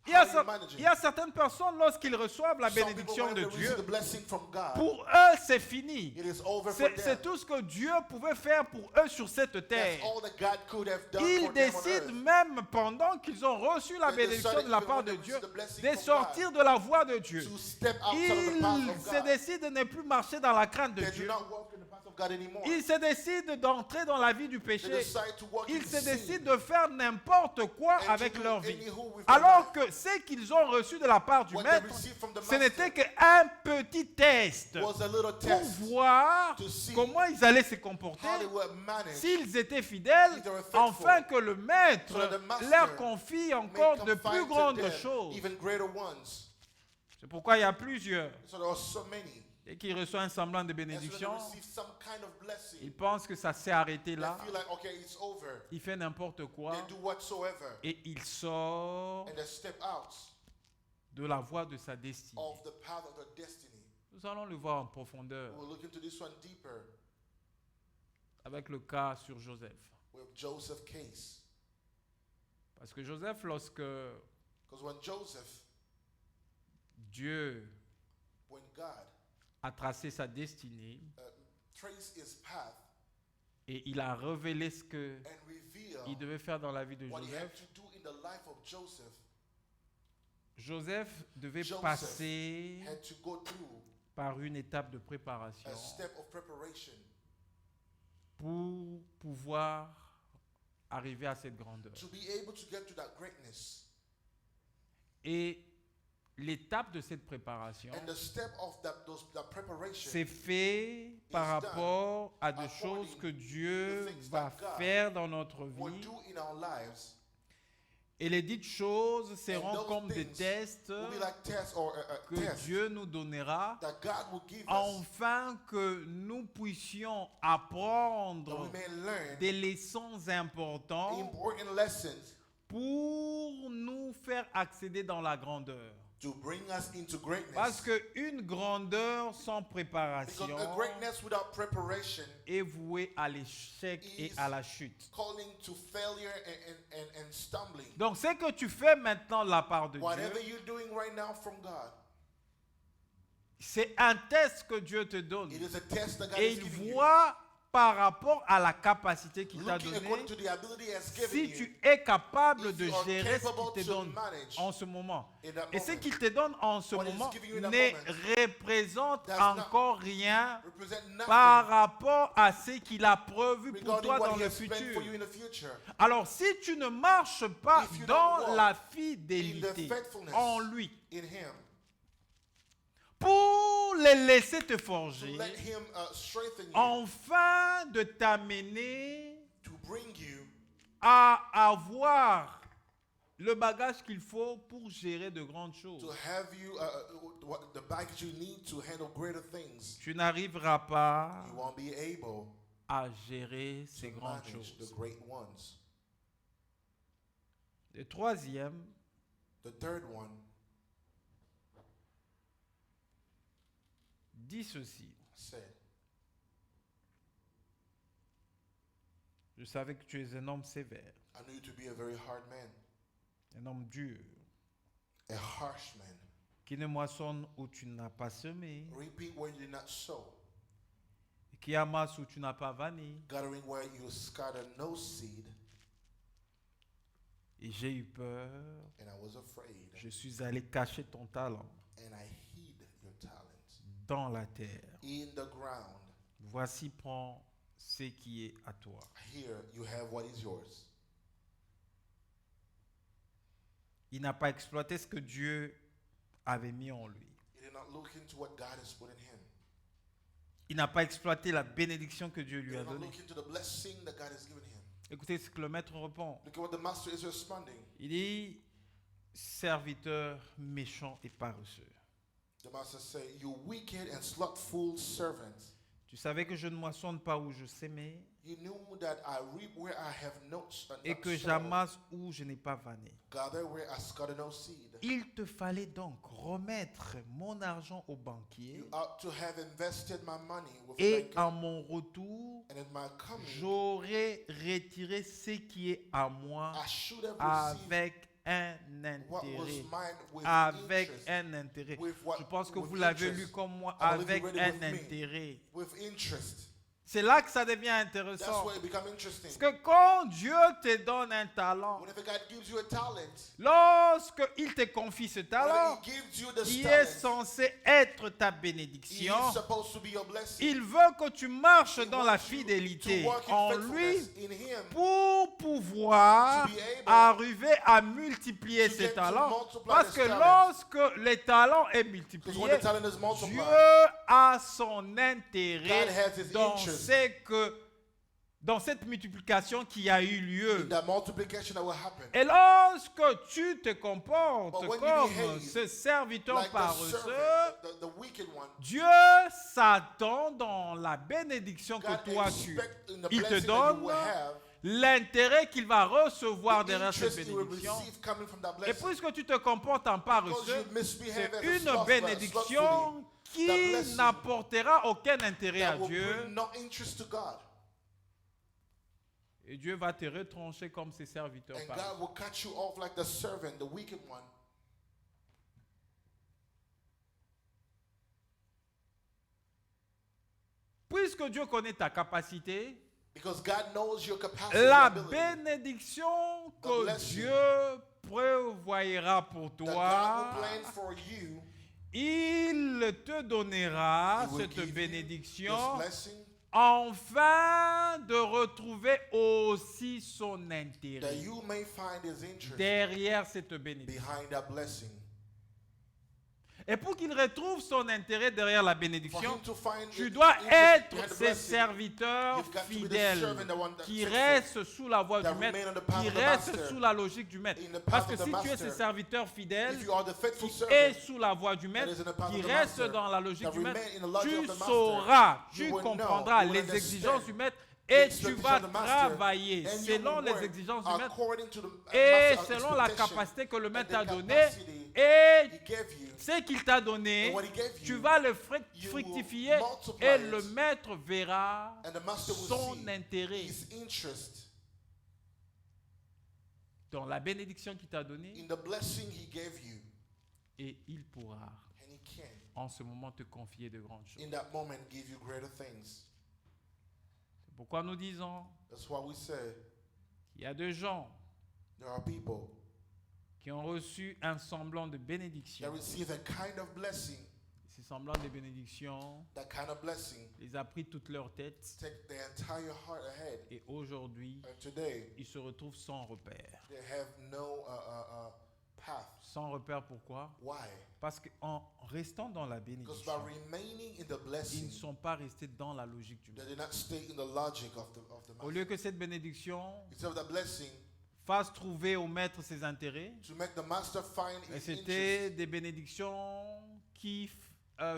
[SPEAKER 1] Il y, a,
[SPEAKER 2] How are you managing?
[SPEAKER 1] il y a certaines personnes, lorsqu'ils reçoivent la
[SPEAKER 2] Some people,
[SPEAKER 1] bénédiction
[SPEAKER 2] when
[SPEAKER 1] de
[SPEAKER 2] they
[SPEAKER 1] Dieu,
[SPEAKER 2] receive the blessing from God,
[SPEAKER 1] pour eux, c'est fini.
[SPEAKER 2] it is over for
[SPEAKER 1] C'est
[SPEAKER 2] them.
[SPEAKER 1] tout ce que Dieu pouvait faire pour eux sur cette terre.
[SPEAKER 2] That's all that God could have done
[SPEAKER 1] Ils
[SPEAKER 2] for them on
[SPEAKER 1] décident
[SPEAKER 2] earth.
[SPEAKER 1] même pendant qu'ils ont reçu la
[SPEAKER 2] They
[SPEAKER 1] bénédiction
[SPEAKER 2] decided
[SPEAKER 1] de la
[SPEAKER 2] even
[SPEAKER 1] part
[SPEAKER 2] when
[SPEAKER 1] de
[SPEAKER 2] they
[SPEAKER 1] Dieu,
[SPEAKER 2] received the blessing
[SPEAKER 1] de
[SPEAKER 2] from
[SPEAKER 1] sortir de la voie de Dieu.
[SPEAKER 2] to step outside of the path
[SPEAKER 1] Ils
[SPEAKER 2] of
[SPEAKER 1] se
[SPEAKER 2] God.
[SPEAKER 1] décident de ne plus marcher dans la crainte de
[SPEAKER 2] They do
[SPEAKER 1] Dieu.
[SPEAKER 2] not walk in the path of God anymore.
[SPEAKER 1] Ils se décident d'entrer dans la vie du
[SPEAKER 2] They
[SPEAKER 1] péché.
[SPEAKER 2] decide to walk in
[SPEAKER 1] Ils se
[SPEAKER 2] sin
[SPEAKER 1] décident de faire n'importe quoi
[SPEAKER 2] and to
[SPEAKER 1] avec
[SPEAKER 2] do
[SPEAKER 1] leur vie.
[SPEAKER 2] anyhow with their
[SPEAKER 1] Alors
[SPEAKER 2] life.
[SPEAKER 1] que ce qu'ils ont reçu de la part du
[SPEAKER 2] What they
[SPEAKER 1] maître,
[SPEAKER 2] received from the
[SPEAKER 1] ce n'était
[SPEAKER 2] master
[SPEAKER 1] qu'un petit test
[SPEAKER 2] was a little
[SPEAKER 1] pour
[SPEAKER 2] test
[SPEAKER 1] voir
[SPEAKER 2] to see
[SPEAKER 1] comment ils allaient se comporter
[SPEAKER 2] how they would manage
[SPEAKER 1] s'ils étaient fidèles,
[SPEAKER 2] if they were faithful,
[SPEAKER 1] afin que le maître
[SPEAKER 2] so that the master
[SPEAKER 1] leur confie encore
[SPEAKER 2] may
[SPEAKER 1] de
[SPEAKER 2] confide
[SPEAKER 1] plus
[SPEAKER 2] to
[SPEAKER 1] grandes
[SPEAKER 2] them
[SPEAKER 1] choses.
[SPEAKER 2] even greater ones.
[SPEAKER 1] C'est pourquoi il y a plusieurs.
[SPEAKER 2] So there are so many.
[SPEAKER 1] Et qui reçoivent un semblant de
[SPEAKER 2] And so
[SPEAKER 1] bénédiction,
[SPEAKER 2] they receive some kind of blessing.
[SPEAKER 1] ils pensent que ça s'est arrêté
[SPEAKER 2] They
[SPEAKER 1] là.
[SPEAKER 2] feel like, okay, it's over.
[SPEAKER 1] Il fait n'importe quoi
[SPEAKER 2] They do whatsoever.
[SPEAKER 1] et il sort
[SPEAKER 2] And they step out
[SPEAKER 1] de la voie de sa destinée.
[SPEAKER 2] of the path of their destiny.
[SPEAKER 1] Nous allons le voir en profondeur
[SPEAKER 2] We'll look into this one deeper
[SPEAKER 1] avec le cas sur Joseph.
[SPEAKER 2] with Joseph's case.
[SPEAKER 1] Parce que Joseph, lorsque
[SPEAKER 2] Because when Joseph,
[SPEAKER 1] Dieu
[SPEAKER 2] when God
[SPEAKER 1] a tracé sa destinée
[SPEAKER 2] traced his path
[SPEAKER 1] et il a révélé ce qu'il
[SPEAKER 2] and revealed
[SPEAKER 1] devait faire dans la vie de
[SPEAKER 2] what he had
[SPEAKER 1] Joseph,
[SPEAKER 2] to do in the life of Joseph,
[SPEAKER 1] Joseph devait
[SPEAKER 2] Joseph
[SPEAKER 1] passer
[SPEAKER 2] had to go through
[SPEAKER 1] par une étape de préparation
[SPEAKER 2] a step of preparation
[SPEAKER 1] pour pouvoir arriver à cette grandeur.
[SPEAKER 2] to be able to get to that greatness.
[SPEAKER 1] Et l'étape de cette préparation,
[SPEAKER 2] And the step of that preparation
[SPEAKER 1] c'est fait par
[SPEAKER 2] done
[SPEAKER 1] rapport à des
[SPEAKER 2] according
[SPEAKER 1] choses que Dieu
[SPEAKER 2] to things
[SPEAKER 1] va
[SPEAKER 2] that God
[SPEAKER 1] faire dans notre
[SPEAKER 2] will
[SPEAKER 1] vie.
[SPEAKER 2] do in our lives
[SPEAKER 1] Et les dites choses seront
[SPEAKER 2] those
[SPEAKER 1] comme des
[SPEAKER 2] things
[SPEAKER 1] tests
[SPEAKER 2] will be like tests or
[SPEAKER 1] que
[SPEAKER 2] tests
[SPEAKER 1] Dieu nous donnera
[SPEAKER 2] that God will give us
[SPEAKER 1] afin que nous puissions
[SPEAKER 2] that
[SPEAKER 1] apprendre
[SPEAKER 2] we may learn
[SPEAKER 1] des leçons importantes
[SPEAKER 2] important lessons
[SPEAKER 1] pour nous faire accéder dans la grandeur.
[SPEAKER 2] to bring us into greatness.
[SPEAKER 1] Parce qu'une grandeur sans
[SPEAKER 2] Because
[SPEAKER 1] préparation
[SPEAKER 2] a greatness without preparation
[SPEAKER 1] est vouée à l'échec et
[SPEAKER 2] is
[SPEAKER 1] à la chute.
[SPEAKER 2] calling to failure and stumbling.
[SPEAKER 1] Donc ce que tu fais maintenant de la part de
[SPEAKER 2] Whatever
[SPEAKER 1] Dieu,
[SPEAKER 2] you're doing right now from God,
[SPEAKER 1] c'est un test que Dieu te donne.
[SPEAKER 2] it is a test that God
[SPEAKER 1] Et
[SPEAKER 2] is
[SPEAKER 1] il
[SPEAKER 2] giving
[SPEAKER 1] voit par rapport à la capacité qu'il
[SPEAKER 2] you.
[SPEAKER 1] t'a
[SPEAKER 2] Looking
[SPEAKER 1] donnée,
[SPEAKER 2] according to the ability He has given
[SPEAKER 1] si
[SPEAKER 2] you,
[SPEAKER 1] tu es capable
[SPEAKER 2] if
[SPEAKER 1] de
[SPEAKER 2] you are
[SPEAKER 1] gérer ce
[SPEAKER 2] capable
[SPEAKER 1] qu'il te
[SPEAKER 2] to
[SPEAKER 1] donne
[SPEAKER 2] manage
[SPEAKER 1] en ce moment.
[SPEAKER 2] in that
[SPEAKER 1] Et ce
[SPEAKER 2] moment,
[SPEAKER 1] qu'il te donne en ce
[SPEAKER 2] what he's
[SPEAKER 1] moment
[SPEAKER 2] giving you in that
[SPEAKER 1] ne
[SPEAKER 2] moment
[SPEAKER 1] représente
[SPEAKER 2] does not
[SPEAKER 1] encore rien
[SPEAKER 2] represent
[SPEAKER 1] par
[SPEAKER 2] nothing
[SPEAKER 1] rapport à ce qu'il a prévu pour
[SPEAKER 2] regarding
[SPEAKER 1] toi
[SPEAKER 2] what
[SPEAKER 1] dans
[SPEAKER 2] He
[SPEAKER 1] le
[SPEAKER 2] has planned
[SPEAKER 1] futur.
[SPEAKER 2] for you in the future.
[SPEAKER 1] Alors si tu ne marches pas
[SPEAKER 2] If you don't
[SPEAKER 1] dans
[SPEAKER 2] walk
[SPEAKER 1] la
[SPEAKER 2] in
[SPEAKER 1] fidélité
[SPEAKER 2] the faithfulness
[SPEAKER 1] en lui,
[SPEAKER 2] in Him,
[SPEAKER 1] pour les laisser te
[SPEAKER 2] to
[SPEAKER 1] forger,
[SPEAKER 2] let him strengthen you,
[SPEAKER 1] afin de t'amener
[SPEAKER 2] to bring you
[SPEAKER 1] à avoir le bagage qu'il faut pour gérer de grandes choses.
[SPEAKER 2] to have you the baggage you need to handle greater things.
[SPEAKER 1] Tu n'arriveras pas
[SPEAKER 2] You won't be able
[SPEAKER 1] à gérer ces
[SPEAKER 2] to
[SPEAKER 1] grandes
[SPEAKER 2] manage the
[SPEAKER 1] choses.
[SPEAKER 2] great ones.
[SPEAKER 1] Le troisième,
[SPEAKER 2] The third one
[SPEAKER 1] dit ceci.
[SPEAKER 2] said,
[SPEAKER 1] Je savais que tu es un homme sévère,
[SPEAKER 2] I knew you to be a very hard man,
[SPEAKER 1] un homme dur,
[SPEAKER 2] a harsh man,
[SPEAKER 1] qui ne moissonne où tu n'as pas semé,
[SPEAKER 2] reaping where you did not sow,
[SPEAKER 1] qui amasse où tu n'as pas vanné.
[SPEAKER 2] gathering where you scattered no seed,
[SPEAKER 1] Et j'ai eu peur.
[SPEAKER 2] and I was afraid,
[SPEAKER 1] Je suis allé cacher ton talent
[SPEAKER 2] and I hid your talent
[SPEAKER 1] dans la terre.
[SPEAKER 2] in the ground.
[SPEAKER 1] Voici, prends ce qui est à toi.
[SPEAKER 2] Here you have what is yours.
[SPEAKER 1] Il n'a pas exploité ce que Dieu avait mis en lui.
[SPEAKER 2] He did not look into what God has put in him.
[SPEAKER 1] Il n'a pas exploité la bénédiction que Dieu
[SPEAKER 2] He
[SPEAKER 1] lui a
[SPEAKER 2] did not
[SPEAKER 1] donnée.
[SPEAKER 2] look into the blessing that God has given him.
[SPEAKER 1] Écoutez ce que le maître répond.
[SPEAKER 2] Look at what the master is responding.
[SPEAKER 1] Il dit, serviteur méchant et paresseux.
[SPEAKER 2] The master say, you wicked and slothful servant.
[SPEAKER 1] Tu savais que je ne moissonne pas où je sémais
[SPEAKER 2] You knew that I reap where I have no
[SPEAKER 1] et que j'amasse où je n'ai pas vanné.
[SPEAKER 2] gather where I scattered no seed.
[SPEAKER 1] Il te fallait donc remettre mon argent au banquier
[SPEAKER 2] You ought to have invested my money with
[SPEAKER 1] et
[SPEAKER 2] banking,
[SPEAKER 1] à mon retour,
[SPEAKER 2] and in my coming,
[SPEAKER 1] j'aurais retiré ce qui est à moi
[SPEAKER 2] I should have received
[SPEAKER 1] avec un
[SPEAKER 2] what was
[SPEAKER 1] intérêt.
[SPEAKER 2] mine with
[SPEAKER 1] Avec
[SPEAKER 2] interest.
[SPEAKER 1] un intérêt.
[SPEAKER 2] With what-
[SPEAKER 1] Je pense que
[SPEAKER 2] with
[SPEAKER 1] vous l'avez
[SPEAKER 2] interest.
[SPEAKER 1] lu comme moi,
[SPEAKER 2] I believe
[SPEAKER 1] avec
[SPEAKER 2] you read it
[SPEAKER 1] un
[SPEAKER 2] with me.
[SPEAKER 1] intérêt.
[SPEAKER 2] With interest.
[SPEAKER 1] C'est là que ça devient
[SPEAKER 2] That's
[SPEAKER 1] intéressant.
[SPEAKER 2] where it becomes interesting.
[SPEAKER 1] Parce que quand Dieu te donne un talent,
[SPEAKER 2] Whenever God gives you a talent,
[SPEAKER 1] lorsque il te confie ce
[SPEAKER 2] whenever
[SPEAKER 1] talent,
[SPEAKER 2] He gives you the
[SPEAKER 1] qui est
[SPEAKER 2] talent,
[SPEAKER 1] censé être ta
[SPEAKER 2] He
[SPEAKER 1] bénédiction,
[SPEAKER 2] is supposed to be your blessing.
[SPEAKER 1] il veut que tu marches
[SPEAKER 2] He
[SPEAKER 1] dans la
[SPEAKER 2] wants you
[SPEAKER 1] fidélité
[SPEAKER 2] to walk in
[SPEAKER 1] en
[SPEAKER 2] faithfulness
[SPEAKER 1] lui
[SPEAKER 2] in Him,
[SPEAKER 1] pour pouvoir
[SPEAKER 2] to be able
[SPEAKER 1] arriver à multiplier
[SPEAKER 2] to
[SPEAKER 1] ses
[SPEAKER 2] get to
[SPEAKER 1] talents.
[SPEAKER 2] multiply
[SPEAKER 1] Parce
[SPEAKER 2] his
[SPEAKER 1] que
[SPEAKER 2] talents.
[SPEAKER 1] lorsque les talents est
[SPEAKER 2] Because
[SPEAKER 1] multiplié,
[SPEAKER 2] when the talent is multiplied,
[SPEAKER 1] Dieu a son
[SPEAKER 2] God
[SPEAKER 1] intérêt
[SPEAKER 2] has His
[SPEAKER 1] dans
[SPEAKER 2] interest
[SPEAKER 1] dans cette multiplication qui a eu
[SPEAKER 2] in
[SPEAKER 1] lieu.
[SPEAKER 2] that multiplication that will happen.
[SPEAKER 1] Et lorsque tu te comportes
[SPEAKER 2] But when you
[SPEAKER 1] comme
[SPEAKER 2] behave
[SPEAKER 1] ce serviteur
[SPEAKER 2] Like the
[SPEAKER 1] paresseux,
[SPEAKER 2] servant, the wicked one,
[SPEAKER 1] Dieu s'attend dans la bénédiction
[SPEAKER 2] God
[SPEAKER 1] que toi tu
[SPEAKER 2] expect in the
[SPEAKER 1] il te
[SPEAKER 2] blessing that
[SPEAKER 1] donne
[SPEAKER 2] you will have,
[SPEAKER 1] l'intérêt qu'il va recevoir
[SPEAKER 2] the
[SPEAKER 1] derrière cette
[SPEAKER 2] interest you will
[SPEAKER 1] bénédiction.
[SPEAKER 2] receive coming from that
[SPEAKER 1] Et
[SPEAKER 2] blessing.
[SPEAKER 1] puisque tu te comportes en
[SPEAKER 2] Because
[SPEAKER 1] paresseux,
[SPEAKER 2] you misbehave
[SPEAKER 1] c'est
[SPEAKER 2] as a
[SPEAKER 1] une
[SPEAKER 2] slothful,
[SPEAKER 1] bénédiction
[SPEAKER 2] the
[SPEAKER 1] qui
[SPEAKER 2] blessing
[SPEAKER 1] n'apportera aucun intérêt à
[SPEAKER 2] that will
[SPEAKER 1] Dieu.
[SPEAKER 2] bring no interest to God.
[SPEAKER 1] Et Dieu va te retrancher comme ses serviteurs
[SPEAKER 2] And
[SPEAKER 1] paresseux.
[SPEAKER 2] God will cut you off like the servant, the wicked one.
[SPEAKER 1] Puisque Dieu connaît ta capacité,
[SPEAKER 2] Because God knows your capacity,
[SPEAKER 1] la
[SPEAKER 2] ability,
[SPEAKER 1] bénédiction
[SPEAKER 2] The
[SPEAKER 1] que
[SPEAKER 2] blessing
[SPEAKER 1] Dieu prévoira pour
[SPEAKER 2] that God
[SPEAKER 1] toi,
[SPEAKER 2] will plan for you.
[SPEAKER 1] il te donnera
[SPEAKER 2] He will
[SPEAKER 1] cette
[SPEAKER 2] give you
[SPEAKER 1] bénédiction
[SPEAKER 2] this blessing
[SPEAKER 1] afin de retrouver aussi son
[SPEAKER 2] that
[SPEAKER 1] intérêt
[SPEAKER 2] you may find His interest
[SPEAKER 1] derrière cette bénédiction.
[SPEAKER 2] behind that blessing.
[SPEAKER 1] Et pour qu'il retrouve son intérêt derrière la
[SPEAKER 2] For
[SPEAKER 1] bénédiction,
[SPEAKER 2] him to find
[SPEAKER 1] tu
[SPEAKER 2] the
[SPEAKER 1] dois
[SPEAKER 2] interest
[SPEAKER 1] être
[SPEAKER 2] behind the
[SPEAKER 1] ces
[SPEAKER 2] blessing,
[SPEAKER 1] serviteurs
[SPEAKER 2] you've got to be the
[SPEAKER 1] fidèles
[SPEAKER 2] servant, the one that's
[SPEAKER 1] qui
[SPEAKER 2] faithful,
[SPEAKER 1] restent sous la voie
[SPEAKER 2] that
[SPEAKER 1] du maître,
[SPEAKER 2] remain on the path
[SPEAKER 1] qui
[SPEAKER 2] of the
[SPEAKER 1] restent
[SPEAKER 2] master,
[SPEAKER 1] sous la logique du maître.
[SPEAKER 2] in the path
[SPEAKER 1] Parce que
[SPEAKER 2] of the
[SPEAKER 1] si tu es
[SPEAKER 2] master.
[SPEAKER 1] ces serviteurs fidèles
[SPEAKER 2] If you are the faithful
[SPEAKER 1] qui
[SPEAKER 2] servant
[SPEAKER 1] est sous la voie du
[SPEAKER 2] that
[SPEAKER 1] maître,
[SPEAKER 2] is in the path
[SPEAKER 1] qui
[SPEAKER 2] of the
[SPEAKER 1] reste
[SPEAKER 2] master,
[SPEAKER 1] dans la logique
[SPEAKER 2] that
[SPEAKER 1] du maître,
[SPEAKER 2] remain in the logic
[SPEAKER 1] tu
[SPEAKER 2] of the master,
[SPEAKER 1] sauras,
[SPEAKER 2] you
[SPEAKER 1] tu
[SPEAKER 2] will
[SPEAKER 1] comprendras
[SPEAKER 2] know, you will
[SPEAKER 1] les exigences
[SPEAKER 2] understand
[SPEAKER 1] du maître
[SPEAKER 2] the
[SPEAKER 1] et tu
[SPEAKER 2] expectation
[SPEAKER 1] vas
[SPEAKER 2] of the master,
[SPEAKER 1] travailler
[SPEAKER 2] and you
[SPEAKER 1] selon
[SPEAKER 2] will
[SPEAKER 1] les
[SPEAKER 2] work
[SPEAKER 1] exigences du maître
[SPEAKER 2] according to the
[SPEAKER 1] et
[SPEAKER 2] master's
[SPEAKER 1] selon la
[SPEAKER 2] expectation
[SPEAKER 1] capacité que le
[SPEAKER 2] and
[SPEAKER 1] maître
[SPEAKER 2] the
[SPEAKER 1] t'a donnée
[SPEAKER 2] capacity
[SPEAKER 1] et
[SPEAKER 2] He gave you,
[SPEAKER 1] ce qu'il t'a donné,
[SPEAKER 2] and what He gave
[SPEAKER 1] tu
[SPEAKER 2] you,
[SPEAKER 1] vas le
[SPEAKER 2] you
[SPEAKER 1] fructifier
[SPEAKER 2] will multiply
[SPEAKER 1] et
[SPEAKER 2] it,
[SPEAKER 1] le maître verra
[SPEAKER 2] and the master will
[SPEAKER 1] son
[SPEAKER 2] see
[SPEAKER 1] intérêt
[SPEAKER 2] His interest
[SPEAKER 1] dans la bénédiction qu'il t'a donnée
[SPEAKER 2] in the blessing He gave you,
[SPEAKER 1] et il pourra
[SPEAKER 2] and He can,
[SPEAKER 1] en ce moment te confier de grandes choses.
[SPEAKER 2] in that moment, give you greater things.
[SPEAKER 1] C'est pourquoi nous disons
[SPEAKER 2] That's why we say
[SPEAKER 1] qu'il y a des gens
[SPEAKER 2] there are people
[SPEAKER 1] qui ont reçu un semblant de
[SPEAKER 2] that
[SPEAKER 1] bénédiction.
[SPEAKER 2] receive a kind of blessing,
[SPEAKER 1] Ces semblants de bénédiction
[SPEAKER 2] that kind of blessing,
[SPEAKER 1] les a pris toute leur tête
[SPEAKER 2] take their entire heart ahead,
[SPEAKER 1] et aujourd'hui,
[SPEAKER 2] and today
[SPEAKER 1] ils se retrouvent sans repère.
[SPEAKER 2] they have no path.
[SPEAKER 1] Sans repère, pourquoi?
[SPEAKER 2] Why?
[SPEAKER 1] Parce qu'en restant dans la
[SPEAKER 2] Because
[SPEAKER 1] bénédiction,
[SPEAKER 2] by remaining in the
[SPEAKER 1] ils
[SPEAKER 2] blessing,
[SPEAKER 1] ne sont pas restés dans la logique du
[SPEAKER 2] they
[SPEAKER 1] monde.
[SPEAKER 2] did not stay in the logic of the
[SPEAKER 1] Au
[SPEAKER 2] master.
[SPEAKER 1] lieu que cette bénédiction
[SPEAKER 2] Instead of the blessing,
[SPEAKER 1] fasse trouver au maître ses intérêts,
[SPEAKER 2] to make the master find
[SPEAKER 1] mais
[SPEAKER 2] his
[SPEAKER 1] c'était
[SPEAKER 2] interest,
[SPEAKER 1] des bénédictions qui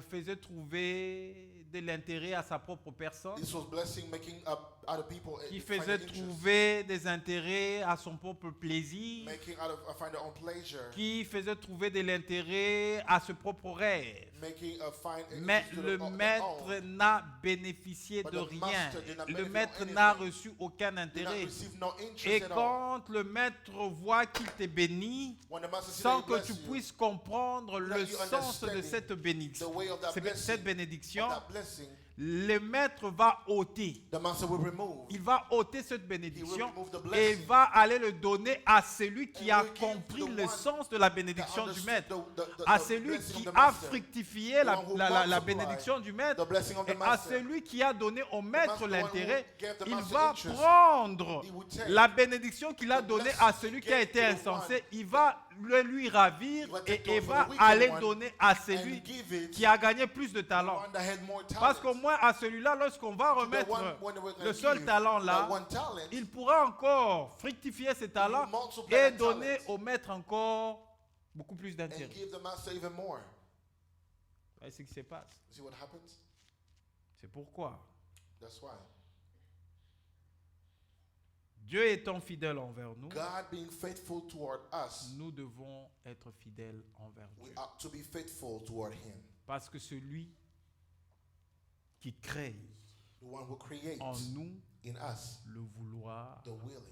[SPEAKER 1] faisaient trouver de l'intérêt à sa propre personne,
[SPEAKER 2] this was blessing making up other people
[SPEAKER 1] qui
[SPEAKER 2] find
[SPEAKER 1] faisait
[SPEAKER 2] interest,
[SPEAKER 1] trouver des intérêts à son propre plaisir,
[SPEAKER 2] making find their own pleasure,
[SPEAKER 1] qui faisait trouver de l'intérêt à ce propre rêve.
[SPEAKER 2] making find
[SPEAKER 1] Mais
[SPEAKER 2] interest to
[SPEAKER 1] le
[SPEAKER 2] their
[SPEAKER 1] maître
[SPEAKER 2] own.
[SPEAKER 1] n'a bénéficié
[SPEAKER 2] But
[SPEAKER 1] de
[SPEAKER 2] the
[SPEAKER 1] rien.
[SPEAKER 2] master did not
[SPEAKER 1] Le
[SPEAKER 2] benefit
[SPEAKER 1] maître
[SPEAKER 2] from
[SPEAKER 1] n'a
[SPEAKER 2] anything.
[SPEAKER 1] reçu aucun
[SPEAKER 2] Did not
[SPEAKER 1] intérêt.
[SPEAKER 2] receive no interest
[SPEAKER 1] Et
[SPEAKER 2] at all.
[SPEAKER 1] quand le maître voit qu'il te bénit,
[SPEAKER 2] When the master sees
[SPEAKER 1] sans
[SPEAKER 2] that he
[SPEAKER 1] que
[SPEAKER 2] bless
[SPEAKER 1] tu
[SPEAKER 2] you,
[SPEAKER 1] puisses comprendre
[SPEAKER 2] without
[SPEAKER 1] le
[SPEAKER 2] you
[SPEAKER 1] sens de
[SPEAKER 2] understanding
[SPEAKER 1] cette
[SPEAKER 2] the
[SPEAKER 1] bénédiction,
[SPEAKER 2] way of that
[SPEAKER 1] cette
[SPEAKER 2] blessing,
[SPEAKER 1] bénédiction,
[SPEAKER 2] of that blessing,
[SPEAKER 1] le maître va ôter.
[SPEAKER 2] the master will remove.
[SPEAKER 1] Il va ôter cette
[SPEAKER 2] He will
[SPEAKER 1] bénédiction
[SPEAKER 2] remove the
[SPEAKER 1] et
[SPEAKER 2] blessing.
[SPEAKER 1] va aller le donner à celui qui
[SPEAKER 2] And
[SPEAKER 1] a
[SPEAKER 2] will give to
[SPEAKER 1] compris
[SPEAKER 2] the
[SPEAKER 1] le
[SPEAKER 2] one
[SPEAKER 1] sens de la
[SPEAKER 2] that
[SPEAKER 1] bénédiction du
[SPEAKER 2] understood
[SPEAKER 1] maître,
[SPEAKER 2] the
[SPEAKER 1] à celui
[SPEAKER 2] blessing
[SPEAKER 1] qui
[SPEAKER 2] of the
[SPEAKER 1] a
[SPEAKER 2] master,
[SPEAKER 1] fructifié
[SPEAKER 2] the
[SPEAKER 1] la,
[SPEAKER 2] one who
[SPEAKER 1] la- la- la
[SPEAKER 2] multiplied
[SPEAKER 1] bénédiction du maître,
[SPEAKER 2] the blessing of the
[SPEAKER 1] et à
[SPEAKER 2] master.
[SPEAKER 1] celui qui a donné au maître
[SPEAKER 2] master, the one who
[SPEAKER 1] l'intérêt,
[SPEAKER 2] gave the
[SPEAKER 1] il
[SPEAKER 2] master
[SPEAKER 1] va
[SPEAKER 2] interest,
[SPEAKER 1] prendre
[SPEAKER 2] he will take
[SPEAKER 1] la bénédiction qu'il a
[SPEAKER 2] the
[SPEAKER 1] donnée
[SPEAKER 2] blessing
[SPEAKER 1] à
[SPEAKER 2] he
[SPEAKER 1] celui qui a
[SPEAKER 2] gave
[SPEAKER 1] été
[SPEAKER 2] to the
[SPEAKER 1] insensé,
[SPEAKER 2] one
[SPEAKER 1] il va lui ravir
[SPEAKER 2] he will
[SPEAKER 1] et
[SPEAKER 2] take
[SPEAKER 1] il
[SPEAKER 2] for
[SPEAKER 1] va
[SPEAKER 2] the wicked
[SPEAKER 1] aller
[SPEAKER 2] one
[SPEAKER 1] donner à
[SPEAKER 2] and
[SPEAKER 1] celui
[SPEAKER 2] give it
[SPEAKER 1] qui a gagné plus de
[SPEAKER 2] to the
[SPEAKER 1] talent.
[SPEAKER 2] one that had more
[SPEAKER 1] Parce qu'au
[SPEAKER 2] talent.
[SPEAKER 1] moins à celui-là, lorsqu'on va
[SPEAKER 2] To the
[SPEAKER 1] remettre
[SPEAKER 2] one when we're gonna
[SPEAKER 1] le seul
[SPEAKER 2] give
[SPEAKER 1] talent
[SPEAKER 2] that
[SPEAKER 1] là,
[SPEAKER 2] one talent,
[SPEAKER 1] il pourra encore fructifier ses talents
[SPEAKER 2] multiply
[SPEAKER 1] et
[SPEAKER 2] that
[SPEAKER 1] donner
[SPEAKER 2] talent
[SPEAKER 1] au maître encore beaucoup plus
[SPEAKER 2] and
[SPEAKER 1] d'intérêt.
[SPEAKER 2] give the master even more.
[SPEAKER 1] C'est ce qui se passe.
[SPEAKER 2] See what happens?
[SPEAKER 1] C'est pourquoi
[SPEAKER 2] That's why.
[SPEAKER 1] Dieu étant fidèle envers nous,
[SPEAKER 2] God being faithful toward us,
[SPEAKER 1] nous devons être fidèles envers
[SPEAKER 2] we
[SPEAKER 1] Dieu.
[SPEAKER 2] ought to be faithful toward Him.
[SPEAKER 1] Parce que celui qui crée
[SPEAKER 2] The one who creates
[SPEAKER 1] en nous
[SPEAKER 2] in us
[SPEAKER 1] le vouloir
[SPEAKER 2] the willing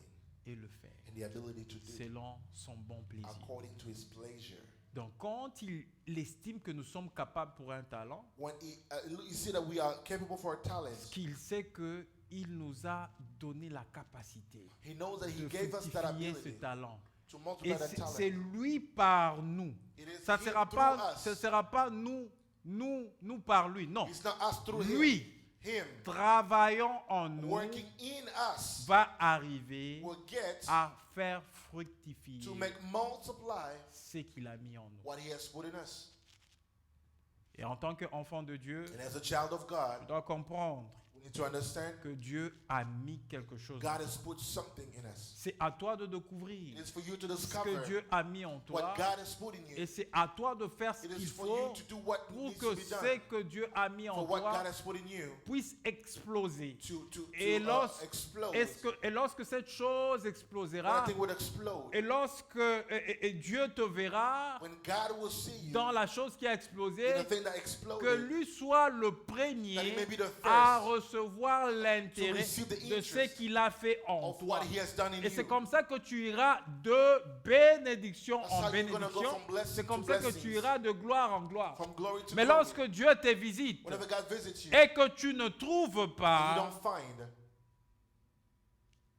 [SPEAKER 1] et le faire,
[SPEAKER 2] and the ability to do
[SPEAKER 1] selon son bon plaisir.
[SPEAKER 2] according to His pleasure.
[SPEAKER 1] Donc quand il estime que nous sommes capables pour un talent,
[SPEAKER 2] When He see that we are capable for a talent,
[SPEAKER 1] qu'il sait qu'il nous a donné la capacité
[SPEAKER 2] He knows that He
[SPEAKER 1] de
[SPEAKER 2] gave us that
[SPEAKER 1] fructifier ce
[SPEAKER 2] ability
[SPEAKER 1] talent.
[SPEAKER 2] to
[SPEAKER 1] Et
[SPEAKER 2] multiply that talent.
[SPEAKER 1] c'est lui par nous.
[SPEAKER 2] It is
[SPEAKER 1] Ça ne
[SPEAKER 2] Him
[SPEAKER 1] sera
[SPEAKER 2] through
[SPEAKER 1] pas,
[SPEAKER 2] us.
[SPEAKER 1] ce sera pas nous par lui. Non.
[SPEAKER 2] It's not us through Him.
[SPEAKER 1] Lui,
[SPEAKER 2] Him
[SPEAKER 1] travaillant en nous,
[SPEAKER 2] working in us
[SPEAKER 1] va arriver
[SPEAKER 2] will get
[SPEAKER 1] à faire fructifier
[SPEAKER 2] to make multiply
[SPEAKER 1] ce qu'il a mis en nous.
[SPEAKER 2] what He has put in us.
[SPEAKER 1] Et en tant qu'enfant de Dieu,
[SPEAKER 2] And as a child of God,
[SPEAKER 1] tu dois comprendre
[SPEAKER 2] we need to understand
[SPEAKER 1] que Dieu a mis quelque chose.
[SPEAKER 2] God has put something in us.
[SPEAKER 1] C'est à toi de découvrir
[SPEAKER 2] It is for you to
[SPEAKER 1] ce
[SPEAKER 2] discover
[SPEAKER 1] que Dieu a mis en toi.
[SPEAKER 2] what God has put in you.
[SPEAKER 1] Et c'est à toi de faire ce
[SPEAKER 2] It
[SPEAKER 1] qu'il
[SPEAKER 2] is for
[SPEAKER 1] faut
[SPEAKER 2] you to do what
[SPEAKER 1] pour
[SPEAKER 2] needs
[SPEAKER 1] que
[SPEAKER 2] to be
[SPEAKER 1] ce
[SPEAKER 2] done.
[SPEAKER 1] que Dieu a mis en
[SPEAKER 2] For what
[SPEAKER 1] toi
[SPEAKER 2] God has put in you
[SPEAKER 1] puisse exploser.
[SPEAKER 2] to
[SPEAKER 1] Et
[SPEAKER 2] explode.
[SPEAKER 1] lorsque cette chose
[SPEAKER 2] When
[SPEAKER 1] explosera,
[SPEAKER 2] a thing will explode.
[SPEAKER 1] et lorsque et Dieu te verra
[SPEAKER 2] When God will see you
[SPEAKER 1] dans la chose qui a explosé,
[SPEAKER 2] in a thing that
[SPEAKER 1] que
[SPEAKER 2] exploded,
[SPEAKER 1] lui soit le
[SPEAKER 2] that he
[SPEAKER 1] premier
[SPEAKER 2] may be the
[SPEAKER 1] à
[SPEAKER 2] first
[SPEAKER 1] recevoir l'intérêt
[SPEAKER 2] to receive the
[SPEAKER 1] de ce
[SPEAKER 2] interest
[SPEAKER 1] qu'il a fait en
[SPEAKER 2] of
[SPEAKER 1] toi.
[SPEAKER 2] what He has done in
[SPEAKER 1] Et c'est
[SPEAKER 2] you.
[SPEAKER 1] comme ça que tu iras de bénédiction
[SPEAKER 2] That's
[SPEAKER 1] en
[SPEAKER 2] how you're gonna go
[SPEAKER 1] bénédiction.
[SPEAKER 2] from blessing
[SPEAKER 1] C'est comme
[SPEAKER 2] to
[SPEAKER 1] ça que
[SPEAKER 2] blessings.
[SPEAKER 1] tu iras de gloire en gloire.
[SPEAKER 2] From glory to
[SPEAKER 1] Mais
[SPEAKER 2] glory.
[SPEAKER 1] lorsque Dieu te visite
[SPEAKER 2] Whenever God visits you,
[SPEAKER 1] et que tu ne trouves
[SPEAKER 2] and you
[SPEAKER 1] pas,
[SPEAKER 2] don't find,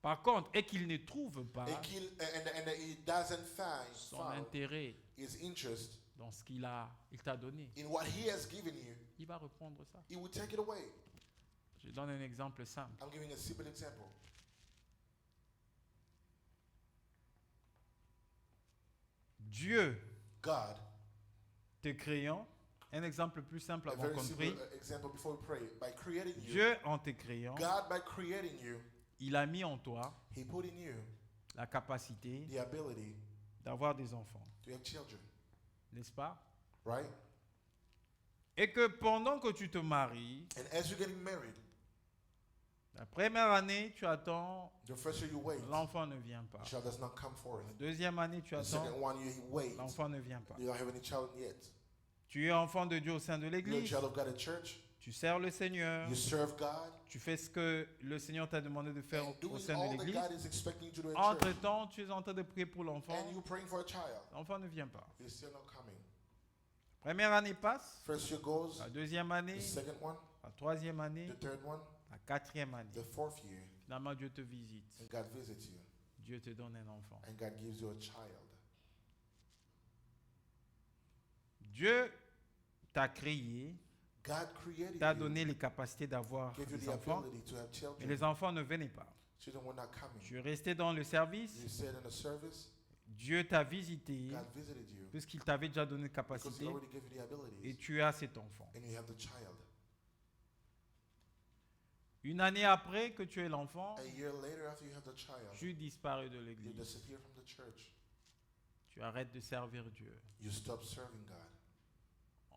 [SPEAKER 1] par contre, et qu'il ne trouve pas
[SPEAKER 2] and He doesn't
[SPEAKER 1] son
[SPEAKER 2] find
[SPEAKER 1] intérêt
[SPEAKER 2] His interest
[SPEAKER 1] dans ce qu'il t'a donné,
[SPEAKER 2] in what He has given you,
[SPEAKER 1] il va reprendre ça.
[SPEAKER 2] He will take it away.
[SPEAKER 1] Je donne un exemple simple.
[SPEAKER 2] I'm giving a simple example.
[SPEAKER 1] Dieu
[SPEAKER 2] God,
[SPEAKER 1] te créant, un exemple plus simple
[SPEAKER 2] a
[SPEAKER 1] avant
[SPEAKER 2] very
[SPEAKER 1] qu'on
[SPEAKER 2] simple
[SPEAKER 1] prie.
[SPEAKER 2] example before we pray. By creating you,
[SPEAKER 1] Dieu en te créant,
[SPEAKER 2] God, by creating you,
[SPEAKER 1] il a mis en toi
[SPEAKER 2] He put in you
[SPEAKER 1] la capacité
[SPEAKER 2] the ability
[SPEAKER 1] d'avoir des enfants,
[SPEAKER 2] to have children,
[SPEAKER 1] n'est-ce pas?
[SPEAKER 2] right?
[SPEAKER 1] Et que pendant que tu te maries,
[SPEAKER 2] And as you're getting married,
[SPEAKER 1] la première année, tu attends,
[SPEAKER 2] the first year you wait,
[SPEAKER 1] l'enfant ne vient pas.
[SPEAKER 2] the child does not come forth.
[SPEAKER 1] La deuxième année, tu
[SPEAKER 2] The
[SPEAKER 1] attends,
[SPEAKER 2] second one you wait,
[SPEAKER 1] l'enfant ne vient pas.
[SPEAKER 2] you don't have any child yet.
[SPEAKER 1] Tu es enfant de Dieu au sein de
[SPEAKER 2] You're a
[SPEAKER 1] l'église,
[SPEAKER 2] child of God at church.
[SPEAKER 1] tu sers le Seigneur,
[SPEAKER 2] You serve God,
[SPEAKER 1] tu fais ce que le Seigneur t'a demandé de faire
[SPEAKER 2] and
[SPEAKER 1] au
[SPEAKER 2] doing
[SPEAKER 1] sein
[SPEAKER 2] all
[SPEAKER 1] de
[SPEAKER 2] that
[SPEAKER 1] l'église.
[SPEAKER 2] God is expecting you to do at church.
[SPEAKER 1] Entre-temps, tu es en train de prier pour l'enfant,
[SPEAKER 2] And you're praying for a child.
[SPEAKER 1] l'enfant ne vient pas.
[SPEAKER 2] He's still not coming.
[SPEAKER 1] Première année passe,
[SPEAKER 2] First year goes,
[SPEAKER 1] la deuxième année,
[SPEAKER 2] the second one,
[SPEAKER 1] la troisième année,
[SPEAKER 2] the third one,
[SPEAKER 1] la quatrième année.
[SPEAKER 2] the fourth year,
[SPEAKER 1] Finalement, Dieu te visite,
[SPEAKER 2] and God visits you,
[SPEAKER 1] Dieu te donne un enfant.
[SPEAKER 2] and God gives you a child.
[SPEAKER 1] Dieu t'a créé,
[SPEAKER 2] God created
[SPEAKER 1] t'a
[SPEAKER 2] you,
[SPEAKER 1] donné les capacités d'avoir
[SPEAKER 2] gave you
[SPEAKER 1] des
[SPEAKER 2] the
[SPEAKER 1] enfants,
[SPEAKER 2] ability to have
[SPEAKER 1] mais
[SPEAKER 2] children.
[SPEAKER 1] les enfants ne venaient pas.
[SPEAKER 2] Children were not coming.
[SPEAKER 1] Tu es resté dans le service.
[SPEAKER 2] You stayed in the service.
[SPEAKER 1] Dieu t'a visité
[SPEAKER 2] God visited you
[SPEAKER 1] puisqu'il t'avait déjà donné
[SPEAKER 2] because He
[SPEAKER 1] capacité
[SPEAKER 2] already gave you the
[SPEAKER 1] et
[SPEAKER 2] abilities,
[SPEAKER 1] tu as cet enfant.
[SPEAKER 2] and you have the child.
[SPEAKER 1] Une année après que tu es l'enfant,
[SPEAKER 2] A year later, after you have the child,
[SPEAKER 1] tu disparais de
[SPEAKER 2] you
[SPEAKER 1] l'église.
[SPEAKER 2] disappear from the church.
[SPEAKER 1] Tu arrêtes de servir Dieu.
[SPEAKER 2] You stop serving God.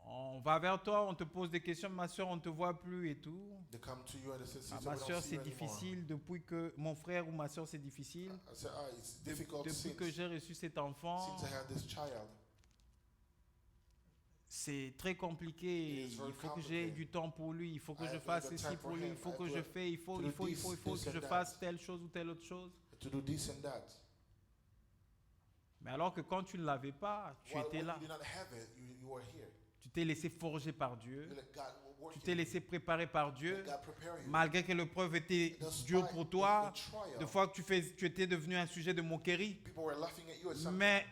[SPEAKER 1] On va vers toi, on te pose des questions, ma soeur, on ne te voit plus et tout.
[SPEAKER 2] They come to you and they say,
[SPEAKER 1] Ah,
[SPEAKER 2] "Sister,
[SPEAKER 1] ma
[SPEAKER 2] we don't
[SPEAKER 1] soeur,
[SPEAKER 2] see
[SPEAKER 1] c'est
[SPEAKER 2] you anymore."
[SPEAKER 1] difficile depuis que mon frère ou ma soeur, c'est difficile.
[SPEAKER 2] I say, it's difficult
[SPEAKER 1] Depuis que
[SPEAKER 2] since
[SPEAKER 1] j'ai reçu cet enfant,
[SPEAKER 2] I had this child.
[SPEAKER 1] c'est très compliqué.
[SPEAKER 2] It is very
[SPEAKER 1] Il faut que j'ai
[SPEAKER 2] complicated.
[SPEAKER 1] du temps pour lui. Il faut que
[SPEAKER 2] I
[SPEAKER 1] je
[SPEAKER 2] have
[SPEAKER 1] fasse
[SPEAKER 2] the
[SPEAKER 1] ceci
[SPEAKER 2] time
[SPEAKER 1] pour
[SPEAKER 2] for
[SPEAKER 1] lui.
[SPEAKER 2] him.
[SPEAKER 1] Il faut
[SPEAKER 2] I
[SPEAKER 1] que
[SPEAKER 2] have
[SPEAKER 1] je
[SPEAKER 2] to
[SPEAKER 1] fais. Il faut
[SPEAKER 2] do
[SPEAKER 1] que
[SPEAKER 2] this
[SPEAKER 1] je
[SPEAKER 2] and
[SPEAKER 1] fasse
[SPEAKER 2] that.
[SPEAKER 1] telle chose ou telle autre chose.
[SPEAKER 2] To do this and that.
[SPEAKER 1] Mais alors que quand tu ne l'avais pas, tu étais
[SPEAKER 2] When
[SPEAKER 1] là.
[SPEAKER 2] you did not have it, you were here.
[SPEAKER 1] Tu t'es laissé forger par Dieu.
[SPEAKER 2] You let God work
[SPEAKER 1] Tu
[SPEAKER 2] in
[SPEAKER 1] t'es
[SPEAKER 2] you.
[SPEAKER 1] laissé préparer par Dieu.
[SPEAKER 2] Let God prepare you.
[SPEAKER 1] Malgré que l'épreuve était
[SPEAKER 2] Despite
[SPEAKER 1] dure pour toi.
[SPEAKER 2] the trial,
[SPEAKER 1] Des fois que tu étais devenu un sujet de moquerie.
[SPEAKER 2] people were laughing at you at some
[SPEAKER 1] Mais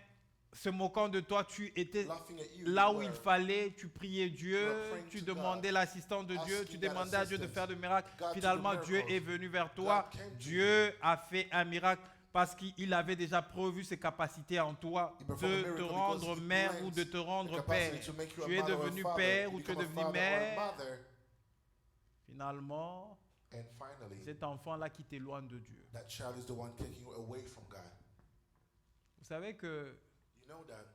[SPEAKER 1] se moquant de toi, tu étais
[SPEAKER 2] laughing at you.
[SPEAKER 1] là
[SPEAKER 2] You
[SPEAKER 1] où il
[SPEAKER 2] were
[SPEAKER 1] fallait, tu priais Dieu,
[SPEAKER 2] You were praying
[SPEAKER 1] tu
[SPEAKER 2] to
[SPEAKER 1] demandais
[SPEAKER 2] God,
[SPEAKER 1] l'assistance de Dieu, tu
[SPEAKER 2] asking God
[SPEAKER 1] demandais à Dieu de
[SPEAKER 2] assistance.
[SPEAKER 1] faire des miracles.
[SPEAKER 2] God to
[SPEAKER 1] Finalement,
[SPEAKER 2] do
[SPEAKER 1] Dieu
[SPEAKER 2] miracles.
[SPEAKER 1] est venu vers toi.
[SPEAKER 2] God came to
[SPEAKER 1] Dieu a fait un miracle parce qu'il avait déjà prévu ses capacités en toi
[SPEAKER 2] He performed a
[SPEAKER 1] de
[SPEAKER 2] miracle
[SPEAKER 1] te rendre
[SPEAKER 2] because he
[SPEAKER 1] mère
[SPEAKER 2] plans
[SPEAKER 1] ou de te
[SPEAKER 2] the
[SPEAKER 1] rendre père.
[SPEAKER 2] capacity to make you a
[SPEAKER 1] Tu es
[SPEAKER 2] mother or a
[SPEAKER 1] devenu
[SPEAKER 2] father.
[SPEAKER 1] père
[SPEAKER 2] You
[SPEAKER 1] ou tu es
[SPEAKER 2] become a
[SPEAKER 1] devenu
[SPEAKER 2] father or a
[SPEAKER 1] mère.
[SPEAKER 2] mother.
[SPEAKER 1] Finalement,
[SPEAKER 2] And finally,
[SPEAKER 1] cet enfant-là qui t'éloigne de Dieu.
[SPEAKER 2] that child is the one taking you away from God.
[SPEAKER 1] Vous savez que
[SPEAKER 2] You know that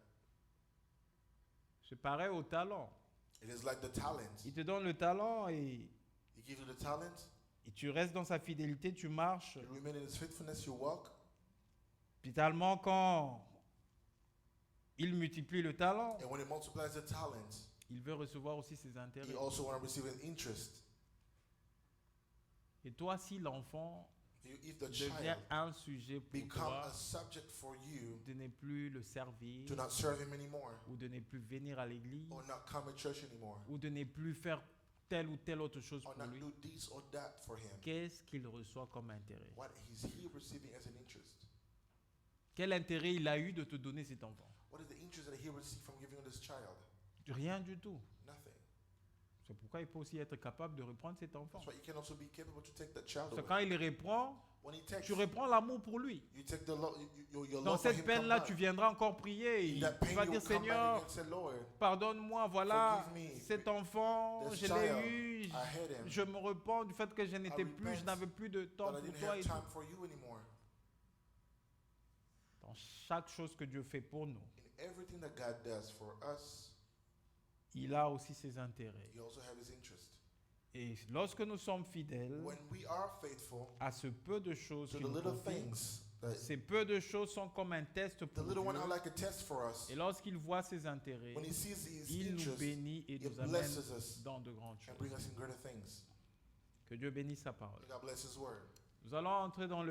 [SPEAKER 1] c'est pareil au talent.
[SPEAKER 2] it is like the talent.
[SPEAKER 1] Il te donne le talent et
[SPEAKER 2] He gives you the talent.
[SPEAKER 1] tu restes dans sa fidélité, tu marches.
[SPEAKER 2] You remain in His faithfulness. You walk.
[SPEAKER 1] Finalement, quand il multiplie le talent,
[SPEAKER 2] And when He multiplies the talent,
[SPEAKER 1] il veut recevoir aussi ses intérêts.
[SPEAKER 2] He also want to receive an interest.
[SPEAKER 1] Et toi, si l'enfant
[SPEAKER 2] If the
[SPEAKER 1] devient
[SPEAKER 2] child
[SPEAKER 1] un sujet pour
[SPEAKER 2] become
[SPEAKER 1] toi,
[SPEAKER 2] a subject for you,
[SPEAKER 1] de ne plus le servir,
[SPEAKER 2] do not serve Him anymore,
[SPEAKER 1] ou de ne plus venir à l'église,
[SPEAKER 2] or not come at church anymore,
[SPEAKER 1] ou de ne plus faire telle ou telle autre chose
[SPEAKER 2] or
[SPEAKER 1] pour
[SPEAKER 2] not
[SPEAKER 1] lui,
[SPEAKER 2] do this or that for Him,
[SPEAKER 1] qu'est-ce qu'il reçoit comme intérêt?
[SPEAKER 2] what is He receiving as an interest?
[SPEAKER 1] Quel intérêt il a eu de te donner cet enfant?
[SPEAKER 2] What is the interest that He received from giving you this child?
[SPEAKER 1] Rien du tout.
[SPEAKER 2] Nothing.
[SPEAKER 1] C'est pourquoi il faut aussi être capable de reprendre cet enfant.
[SPEAKER 2] That's why you can also be capable to take that child
[SPEAKER 1] Parce que
[SPEAKER 2] away.
[SPEAKER 1] quand il le reprend,
[SPEAKER 2] When He takes,
[SPEAKER 1] tu reprends l'amour pour lui.
[SPEAKER 2] you take the your
[SPEAKER 1] Dans
[SPEAKER 2] love for
[SPEAKER 1] cette
[SPEAKER 2] Him come
[SPEAKER 1] peine-là,
[SPEAKER 2] back.
[SPEAKER 1] tu viendras encore prier.
[SPEAKER 2] In
[SPEAKER 1] Et
[SPEAKER 2] that
[SPEAKER 1] tu
[SPEAKER 2] pain,
[SPEAKER 1] vas
[SPEAKER 2] you
[SPEAKER 1] dire,
[SPEAKER 2] will come back
[SPEAKER 1] Seigneur,
[SPEAKER 2] and say, Lord,
[SPEAKER 1] pardonne-moi, voilà,
[SPEAKER 2] Forgive me.
[SPEAKER 1] cet enfant,
[SPEAKER 2] This
[SPEAKER 1] je l'ai
[SPEAKER 2] child,
[SPEAKER 1] eu,
[SPEAKER 2] I had him.
[SPEAKER 1] je me repens du fait que je n'étais plus, je
[SPEAKER 2] repent
[SPEAKER 1] n'avais plus de temps
[SPEAKER 2] but I
[SPEAKER 1] pour
[SPEAKER 2] didn't
[SPEAKER 1] toi.
[SPEAKER 2] have
[SPEAKER 1] Et tout.
[SPEAKER 2] time for you anymore.
[SPEAKER 1] Dans chaque chose que Dieu fait pour nous,
[SPEAKER 2] In everything that God does for us,
[SPEAKER 1] il a aussi ses intérêts.
[SPEAKER 2] He also have His interest.
[SPEAKER 1] Et lorsque nous sommes fidèles
[SPEAKER 2] When we are faithful
[SPEAKER 1] à ce peu de choses
[SPEAKER 2] to
[SPEAKER 1] qu'il
[SPEAKER 2] the
[SPEAKER 1] nous
[SPEAKER 2] little
[SPEAKER 1] confie,
[SPEAKER 2] things, that
[SPEAKER 1] ces peu de choses sont comme un test
[SPEAKER 2] the
[SPEAKER 1] pour
[SPEAKER 2] little one are
[SPEAKER 1] Dieu.
[SPEAKER 2] like a test for us.
[SPEAKER 1] Et lorsqu'il voit ses intérêts,
[SPEAKER 2] When He sees His
[SPEAKER 1] il nous
[SPEAKER 2] interest,
[SPEAKER 1] bénit et
[SPEAKER 2] He
[SPEAKER 1] nous amène
[SPEAKER 2] blesses us
[SPEAKER 1] dans de grandes
[SPEAKER 2] and
[SPEAKER 1] choses.
[SPEAKER 2] bring us in greater things.
[SPEAKER 1] Que Dieu bénisse sa parole.
[SPEAKER 2] God bless His word.
[SPEAKER 1] Nous allons entrer dans le